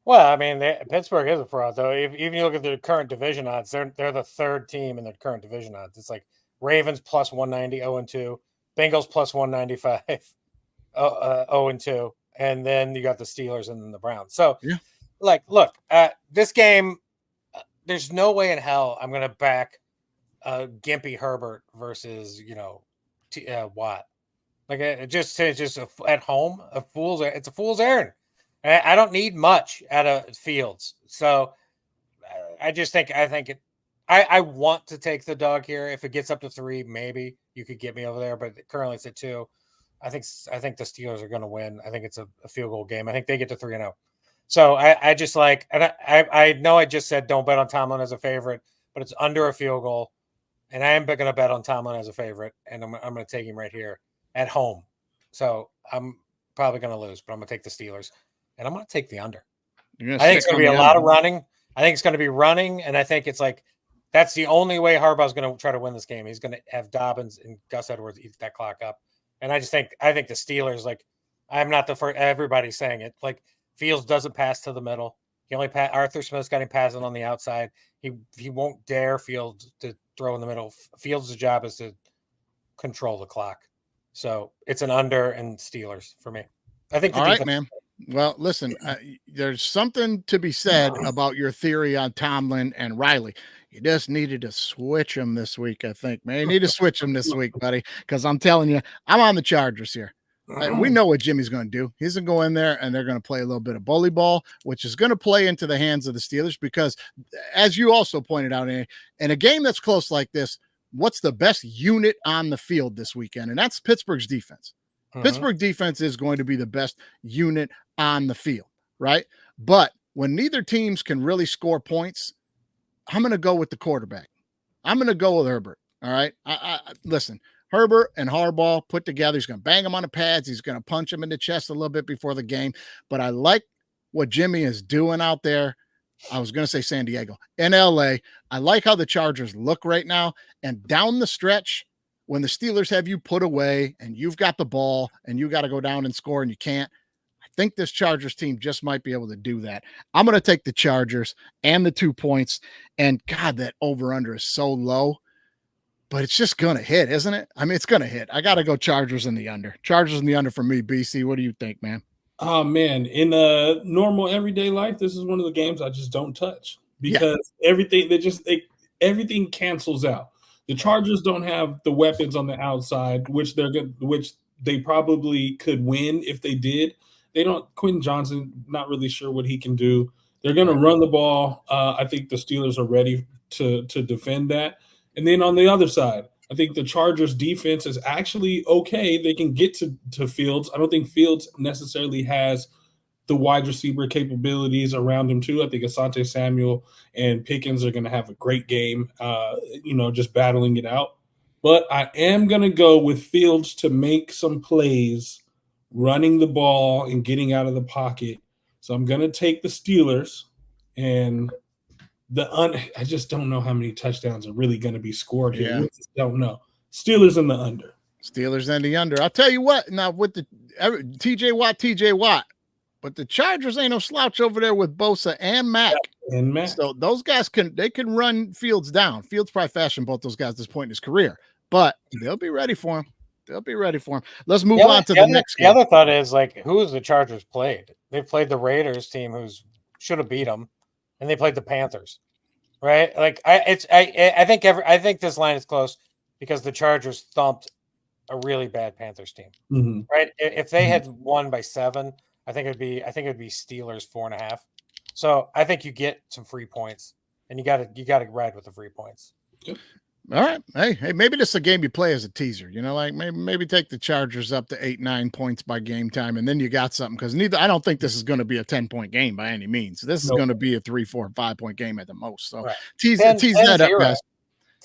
[SPEAKER 2] Well, I mean, Pittsburgh is a fraud, though. Even you look at the current division odds, they're the third team in the current division odds. It's like Ravens plus 190, 0-2, Bengals plus 195, 0-2, and then you got the Steelers and then the Browns. So, look, this game, there's no way in hell I'm going to back Gimpy Herbert versus Watt. Like it's just at home, it's a fool's errand. I don't need much out of Fields. So I want to take the dog here. If it gets up to 3, maybe you could get me over there, but currently it's at 2. I think the Steelers are going to win. I think it's a field goal game. I think they get to 3-0. So I just like, and I know I just said don't bet on Tomlin as a favorite, but it's under a field goal. And I am going to bet on Tomlin as a favorite, and I'm going to take him right here at home. So I'm probably going to lose, but I'm going to take the Steelers. And I'm going to take the under. I think it's going to be a lot of running. I think it's going to be running, and I think it's like that's the only way Harbaugh's going to try to win this game. He's going to have Dobbins and Gus Edwards eat that clock up. And I think the Steelers, like, I'm not the first. Everybody's saying it. Like, Fields doesn't pass to the middle. He only Arthur Smith's got him passing on the outside. He won't dare Fields to throw in the middle. Fields' job is to control the clock. So it's an under and Steelers for me. I think.
[SPEAKER 1] All right, man. Well, listen, there's something to be said about your theory on Tomlin and Riley. You just needed to switch them this week, I think, man. You need to switch them this week, buddy, because I'm telling you, I'm on the Chargers here. We know what Jimmy's going to do. He's going to go in there, and they're going to play a little bit of bully ball, which is going to play into the hands of the Steelers because, as you also pointed out, in a game that's close like this, what's the best unit on the field this weekend? And that's Pittsburgh's defense. Pittsburgh defense is going to be the best unit on the field, right? But when neither teams can really score points, I'm going to go with the quarterback. I'm going to go with Herbert, all right? Listen, Herbert and Harbaugh put together, he's going to bang him on the pads. He's going to punch him in the chest a little bit before the game. But I like what Jimmy is doing out there. I was going to say San Diego. In L.A., I like how the Chargers look right now. And down the stretch, when the Steelers have you put away and you've got the ball and you got to go down and score and you can't, I think this Chargers team just might be able to do that. I'm going to take the Chargers and the 2 points. And God, that over-under is so low, but it's just going to hit, isn't it? I mean, it's going to hit. I got to go Chargers in the under. Chargers in the under for me, BC. What do you think, man?
[SPEAKER 3] Oh man, in a normal everyday life, this is one of the games I just don't touch because everything cancels out. The Chargers don't have the weapons on the outside, which they probably could win if they did. They don't. Quentin Johnson, not really sure what he can do. They're going to run the ball. I think the Steelers are ready to defend that. And then on the other side, I think the Chargers defense is actually okay. They can get to Fields. I don't think Fields necessarily has the wide receiver capabilities around him too. I think Asante Samuel and Pickens are going to have a great game, just battling it out. But I am going to go with Fields to make some plays, running the ball and getting out of the pocket. So I'm going to take the Steelers, and I just don't know how many touchdowns are really going to be scored here. We just don't know. Steelers in the under.
[SPEAKER 1] Steelers and the under. I'll tell you what. Now with the TJ Watt, but the Chargers ain't no slouch over there with Bosa and Mack. So those guys can run Fields down. Fields probably fashioned both those guys at this point in his career, but they'll be ready for him. Let's move on to the next game.
[SPEAKER 2] The other thought is, like, who has the Chargers played? They played the Raiders team, who's should have beat them, and they played the Panthers, right? Like, I think this line is close because the Chargers thumped a really bad Panthers team, right? If they had won by 7, I think it'd be Steelers 4.5. So I think you get some free points, and you got to ride with the free points.
[SPEAKER 3] Yep.
[SPEAKER 1] All right. Hey, maybe this is a game you play as a teaser. Like maybe take the Chargers up to 8-9 points by game time, and then you got something, because I don't think this is going to be a 10-point game by any means. This is going to be a 3, 4, 5-point game at the most. So tease that up, guys.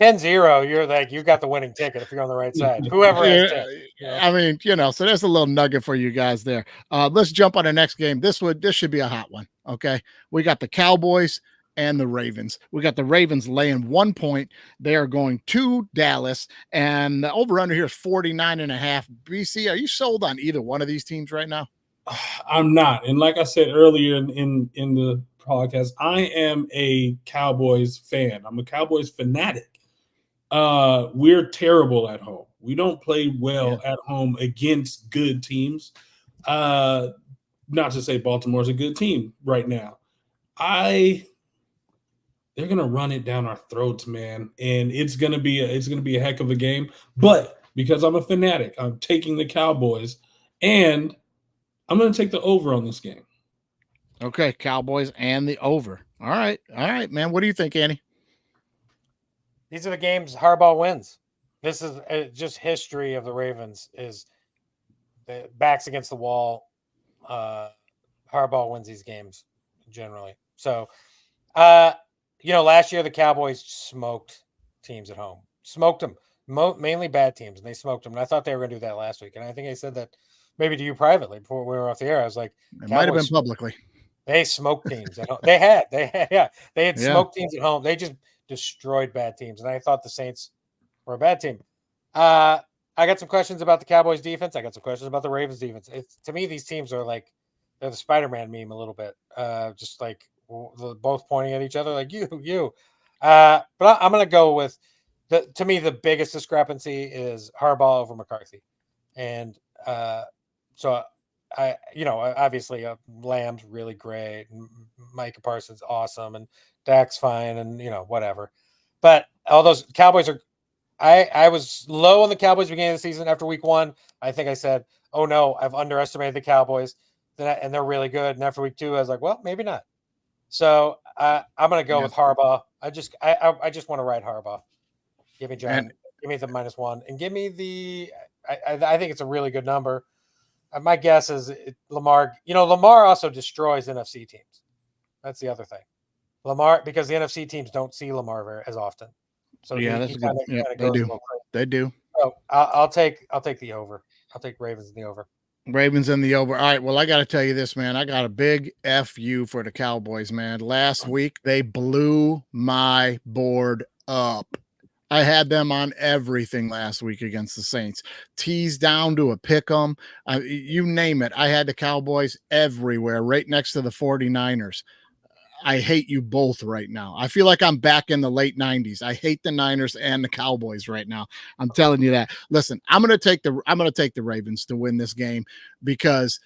[SPEAKER 2] 10-0, you're like, you got the winning ticket if you're on the right side. Whoever has 10.
[SPEAKER 1] I mean, so there's a little nugget for you guys there. Let's jump on the next game. This should be a hot one. Okay. We got the Cowboys and the Ravens. We got the Ravens laying 1 point. They are going to Dallas, and the over-under here is 49.5. BC, are you sold on either one of these teams right now?
[SPEAKER 3] I'm not. And like I said earlier in the podcast, I am a Cowboys fan. I'm a Cowboys fanatic. We're terrible at home. We don't play well at home against good teams. Not to say Baltimore's a good team right now. They're gonna run it down our throats, man, and it's gonna be a heck of a game. But because I'm a fanatic, I'm taking the Cowboys, and I'm gonna take the over on this game.
[SPEAKER 1] Okay, Cowboys and the over. All right, man. What do you think, Annie?
[SPEAKER 2] These are the games Harbaugh wins. This is just history of the Ravens. Is the backs against the wall. Harbaugh wins these games generally. So, last year the Cowboys smoked teams at home. Smoked them, mainly bad teams, and they smoked them. And I thought they were going to do that last week. And I think I said that maybe to you privately before we were off the air. I was like,
[SPEAKER 1] it might have been publicly.
[SPEAKER 2] They smoked teams at home. They had smoked teams at home. They just destroyed bad teams, and I thought the Saints were a bad team. I got some questions about the Cowboys defense. I got some questions about the Ravens defense. To me, these teams are like they're the Spider-Man meme a little bit, just like both pointing at each other, like you. But I'm going to go with to me the biggest discrepancy is Harbaugh over McCarthy, and so obviously Lamb's really great, and Micah Parsons awesome, and Dak's fine, and whatever. But all those Cowboys are. I was low on the Cowboys beginning of the season after week 1. I think I said, "Oh no, I've underestimated the Cowboys," and they're really good. And after week 2, I was like, "Well, maybe not." So I'm going to go with Harbaugh. I just want to ride Harbaugh. Give me John. Give me the -1, and give me the. I think it's a really good number. My guess is Lamar. Lamar also destroys NFC teams. That's the other thing. Lamar, because the NFC teams don't see Lamar as often. So
[SPEAKER 1] that's good. Yeah, they do.
[SPEAKER 2] So I'll take the over. I'll take Ravens in the over.
[SPEAKER 1] Ravens in the over. All right. Well, I got to tell you this, man. I got a big FU for the Cowboys, man. Last week they blew my board up. I had them on everything last week against the Saints. Teased down to a pick 'em. You name it. I had the Cowboys everywhere, right next to the 49ers. I hate you both right now. I feel like I'm back in the late 90s. I hate the Niners and the Cowboys right now. I'm telling you that. Listen, I'm going to take the Ravens to win this game because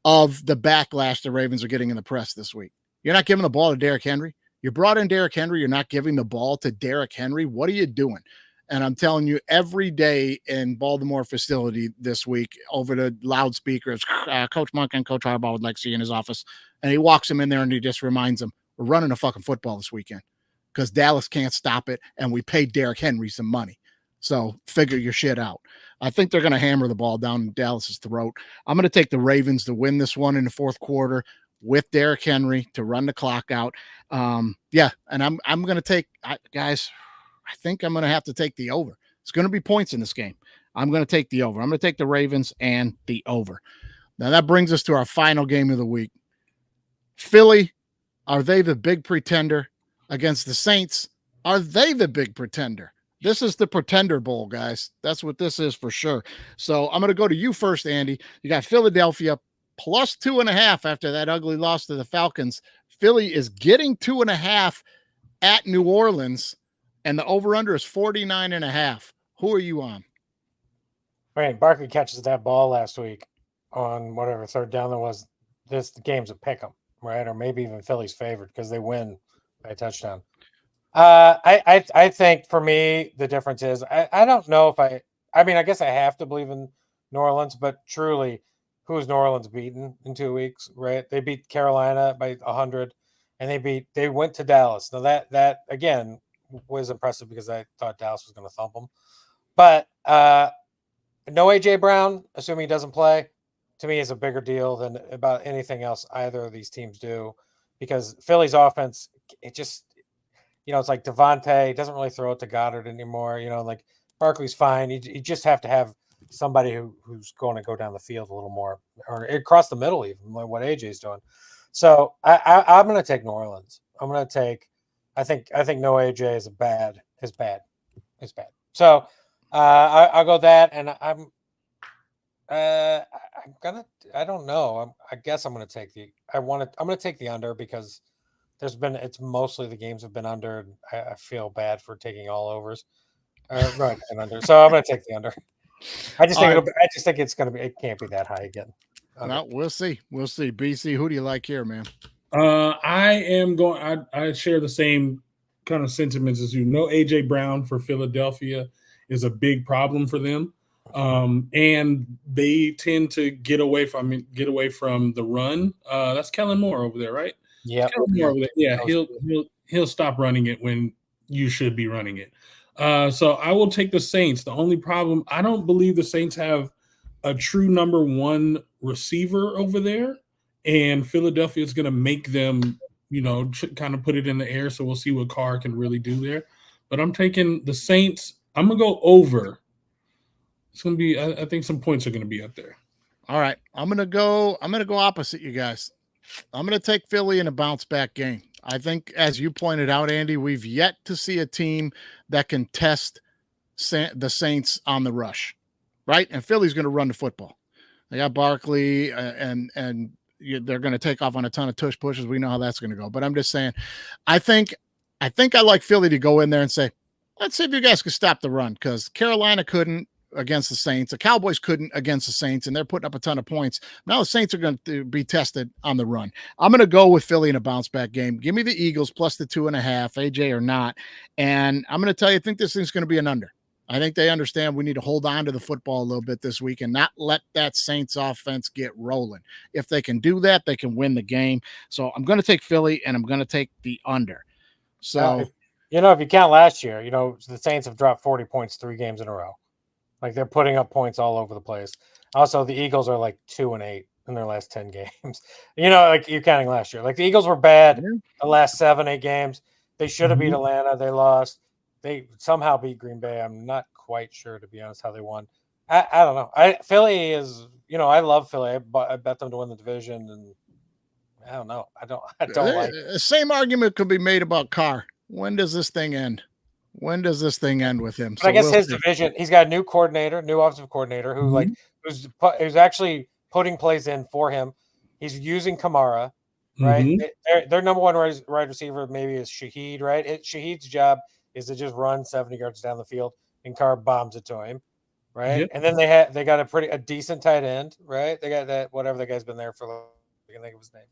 [SPEAKER 1] of the backlash the Ravens are getting in the press this week. You're not giving the ball to Derrick Henry. You brought in Derrick Henry. You're not giving the ball to Derrick Henry. What are you doing? And I'm telling you, every day in Baltimore facility this week, over the loudspeakers, Coach Monk and Coach Harbough would like to see in his office. And he walks him in there and he just reminds him, we're running a fucking football this weekend because Dallas can't stop it. And we paid Derrick Henry some money. So figure your shit out. I think they're going to hammer the ball down Dallas's throat. I'm going to take the Ravens to win this one in the fourth quarter with Derrick Henry to run the clock out. Yeah, and I'm going to take, guys, I think I'm going to have to take the over. It's going to be points in this game. I'm going to take the over. I'm going to take the Ravens and the over. Now that brings us to our final game of the week. Philly, are they the big pretender against the Saints? Are they the big pretender? This is the Pretender Bowl, guys. That's what this is for sure. So I'm going to go to you first, Andy. You got Philadelphia plus 2.5 after that ugly loss to the Falcons. Philly is getting 2.5 at New Orleans, and the over-under is 49.5. Who are you on?
[SPEAKER 2] Right, Barkley catches that ball last week on whatever third down there was. This game's a pick 'em, right? Or maybe even Philly's favorite because they win by a touchdown. I think for me the difference is I don't know if I mean I guess I have to believe in New Orleans, but truly, who's New Orleans beaten in 2 weeks? Right? They beat Carolina by 100, and they went to Dallas. Now that again was impressive because I thought Dallas was going to thump them, but no AJ Brown, assuming he doesn't play, to me is a bigger deal than about anything else either of these teams do, because Philly's offense, it just, it's like Devontae doesn't really throw it to Goddard anymore. Like Barkley's fine. You just have to have somebody who's going to go down the field a little more or across the middle, even like what AJ's doing. So I'm going to take New Orleans. I'm going to take. I think no AJ is bad. So I'll go that, and I don't know. I guess I'm going to take I'm going to take the under because it's mostly the games have been under. And I feel bad for taking all overs. Right, and under. So I'm going to take the under. I just think it's going to be. It can't be that high again.
[SPEAKER 1] Well, we'll see. BC, who do you like here, man?
[SPEAKER 3] I am going. I share the same kind of sentiments as you. No AJ Brown for Philadelphia is a big problem for them, and they tend to get away from the run. That's Kellen Moore over there, right?
[SPEAKER 2] Yeah,
[SPEAKER 3] yeah. He'll stop running it when you should be running it. So I will take the Saints. The only problem, I don't believe the Saints have a true number one receiver over there, and Philadelphia is going to make them, kind of put it in the air. So we'll see what Carr can really do there. But I'm taking the Saints. I'm gonna go over. It's gonna be. I think some points are gonna be up there.
[SPEAKER 1] All right, I'm gonna go opposite you guys. I'm gonna take Philly in a bounce back game. I think, as you pointed out, Andy, we've yet to see a team that can test the Saints on the rush, right? And Philly's going to run the football. They got Barkley, and they're going to take off on a ton of tush pushes. We know how that's going to go. But I'm just saying, I think I like Philly to go in there and say, let's see if you guys can stop the run, because Carolina couldn't against the Saints. The Cowboys couldn't against the Saints, and they're putting up a ton of points. Now the Saints are going to be tested on the run. I'm going to go with Philly in a bounce back game. Give me the Eagles plus the 2.5, AJ or not. And I'm going to tell you, I think this thing's going to be an under. I think they understand we need to hold on to the football a little bit this week and not let that Saints offense get rolling. If they can do that, they can win the game. So I'm going to take Philly, and I'm going to take the under. So,
[SPEAKER 2] if you count last year, the Saints have dropped 40 points 3 games in a row. Like, they're putting up points all over the place. Also, the Eagles are like 2-8 in their last 10 games. Like you're counting last year. Like, the Eagles were bad the last 7-8 games. They should have beat Atlanta. They lost. They somehow beat Green Bay. I'm not quite sure, to be honest, how they won. I don't know. Philly is, I love Philly. I bet them to win the division, and I don't know. I don't like it.
[SPEAKER 1] The same argument could be made about Carr. When does this thing end? When does this thing end with him?
[SPEAKER 2] So I guess his division, he's got a new offensive coordinator who who's actually putting plays in for him. He's using Kamara, right? Their number one wide receiver maybe is Shaheed, right? Shaheed's job is to just run 70 yards down the field, and Carr bombs it to him, right?
[SPEAKER 3] Yep.
[SPEAKER 2] And then they got a decent tight end, right? They got that whatever the guy's been there for. I can think of his name.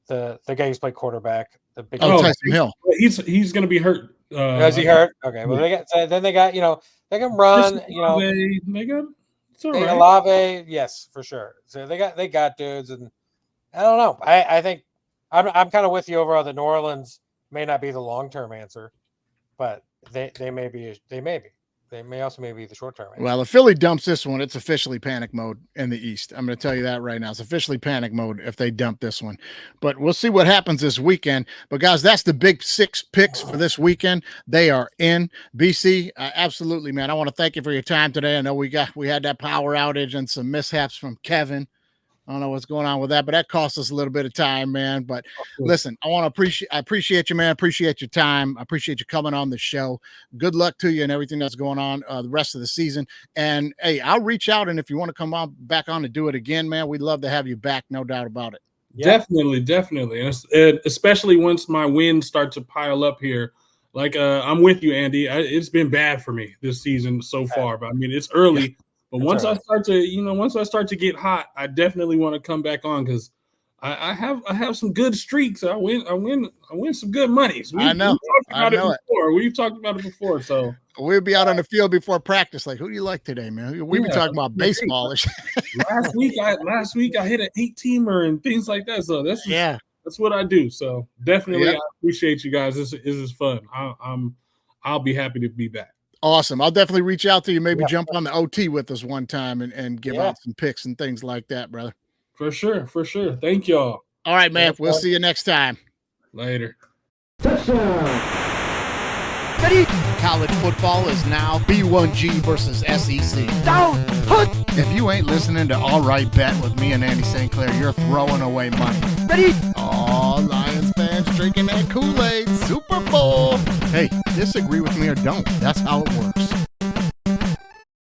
[SPEAKER 2] The guy who's played quarterback. The big.
[SPEAKER 1] Tyson Hill.
[SPEAKER 3] He's going to be hurt.
[SPEAKER 2] Is he hurt? Okay. Well, they got they can run.
[SPEAKER 3] They got it's all right.
[SPEAKER 2] Olave, yes, for sure. So they got dudes, and I don't know. I think I'm kind of with you overall that New Orleans may not be the long-term answer, but they may be. They may also be the short-term answer.
[SPEAKER 1] Well, if Philly dumps this one, it's officially panic mode in the East. I'm going to tell you that right now. It's officially panic mode if they dump this one. But we'll see what happens this weekend. But, guys, that's the big 6 picks for this weekend. They are in. BC, absolutely, man. I want to thank you for your time today. I know we had that power outage and some mishaps from Kevin. I don't know what's going on with that, but that cost us a little bit of time, man. But listen, I appreciate you, man. Appreciate your time. I appreciate you coming on the show. Good luck to you and everything that's going on the rest of the season. And hey, I'll reach out, and if you want to come back on to do it again, man, we'd love to have you back. No doubt about it.
[SPEAKER 3] Yeah. Definitely. And especially once my wins start to pile up here. Like I'm with you, Andy. It's been bad for me this season so far, but I mean, it's early. But once I start to get hot, I definitely want to come back on because I have some good streaks. I win some good money.
[SPEAKER 1] I know.
[SPEAKER 3] We've talked about it before. So
[SPEAKER 1] we'll be out on the field before practice. Like, who do you like today, man? We'll be talking about baseball.
[SPEAKER 3] last week I hit an 8-teamer and things like that. So that's what I do. So definitely, I appreciate you guys. This is fun. I'll be happy to be back.
[SPEAKER 1] Awesome. I'll definitely reach out to you. Maybe jump on the OT with us one time and give out some picks and things like that, brother.
[SPEAKER 3] For sure. Thank y'all.
[SPEAKER 1] All right, man. We'll see you next time.
[SPEAKER 3] Later.
[SPEAKER 1] Ready? College football is now B1G versus SEC. Down. Put. If you ain't listening to All Right Bet with me and Andy St. Clair, you're throwing away money. Ready? All Lions fans drinking that Kool-Aid. Super Bowl. Hey, disagree with me or don't. That's how it works.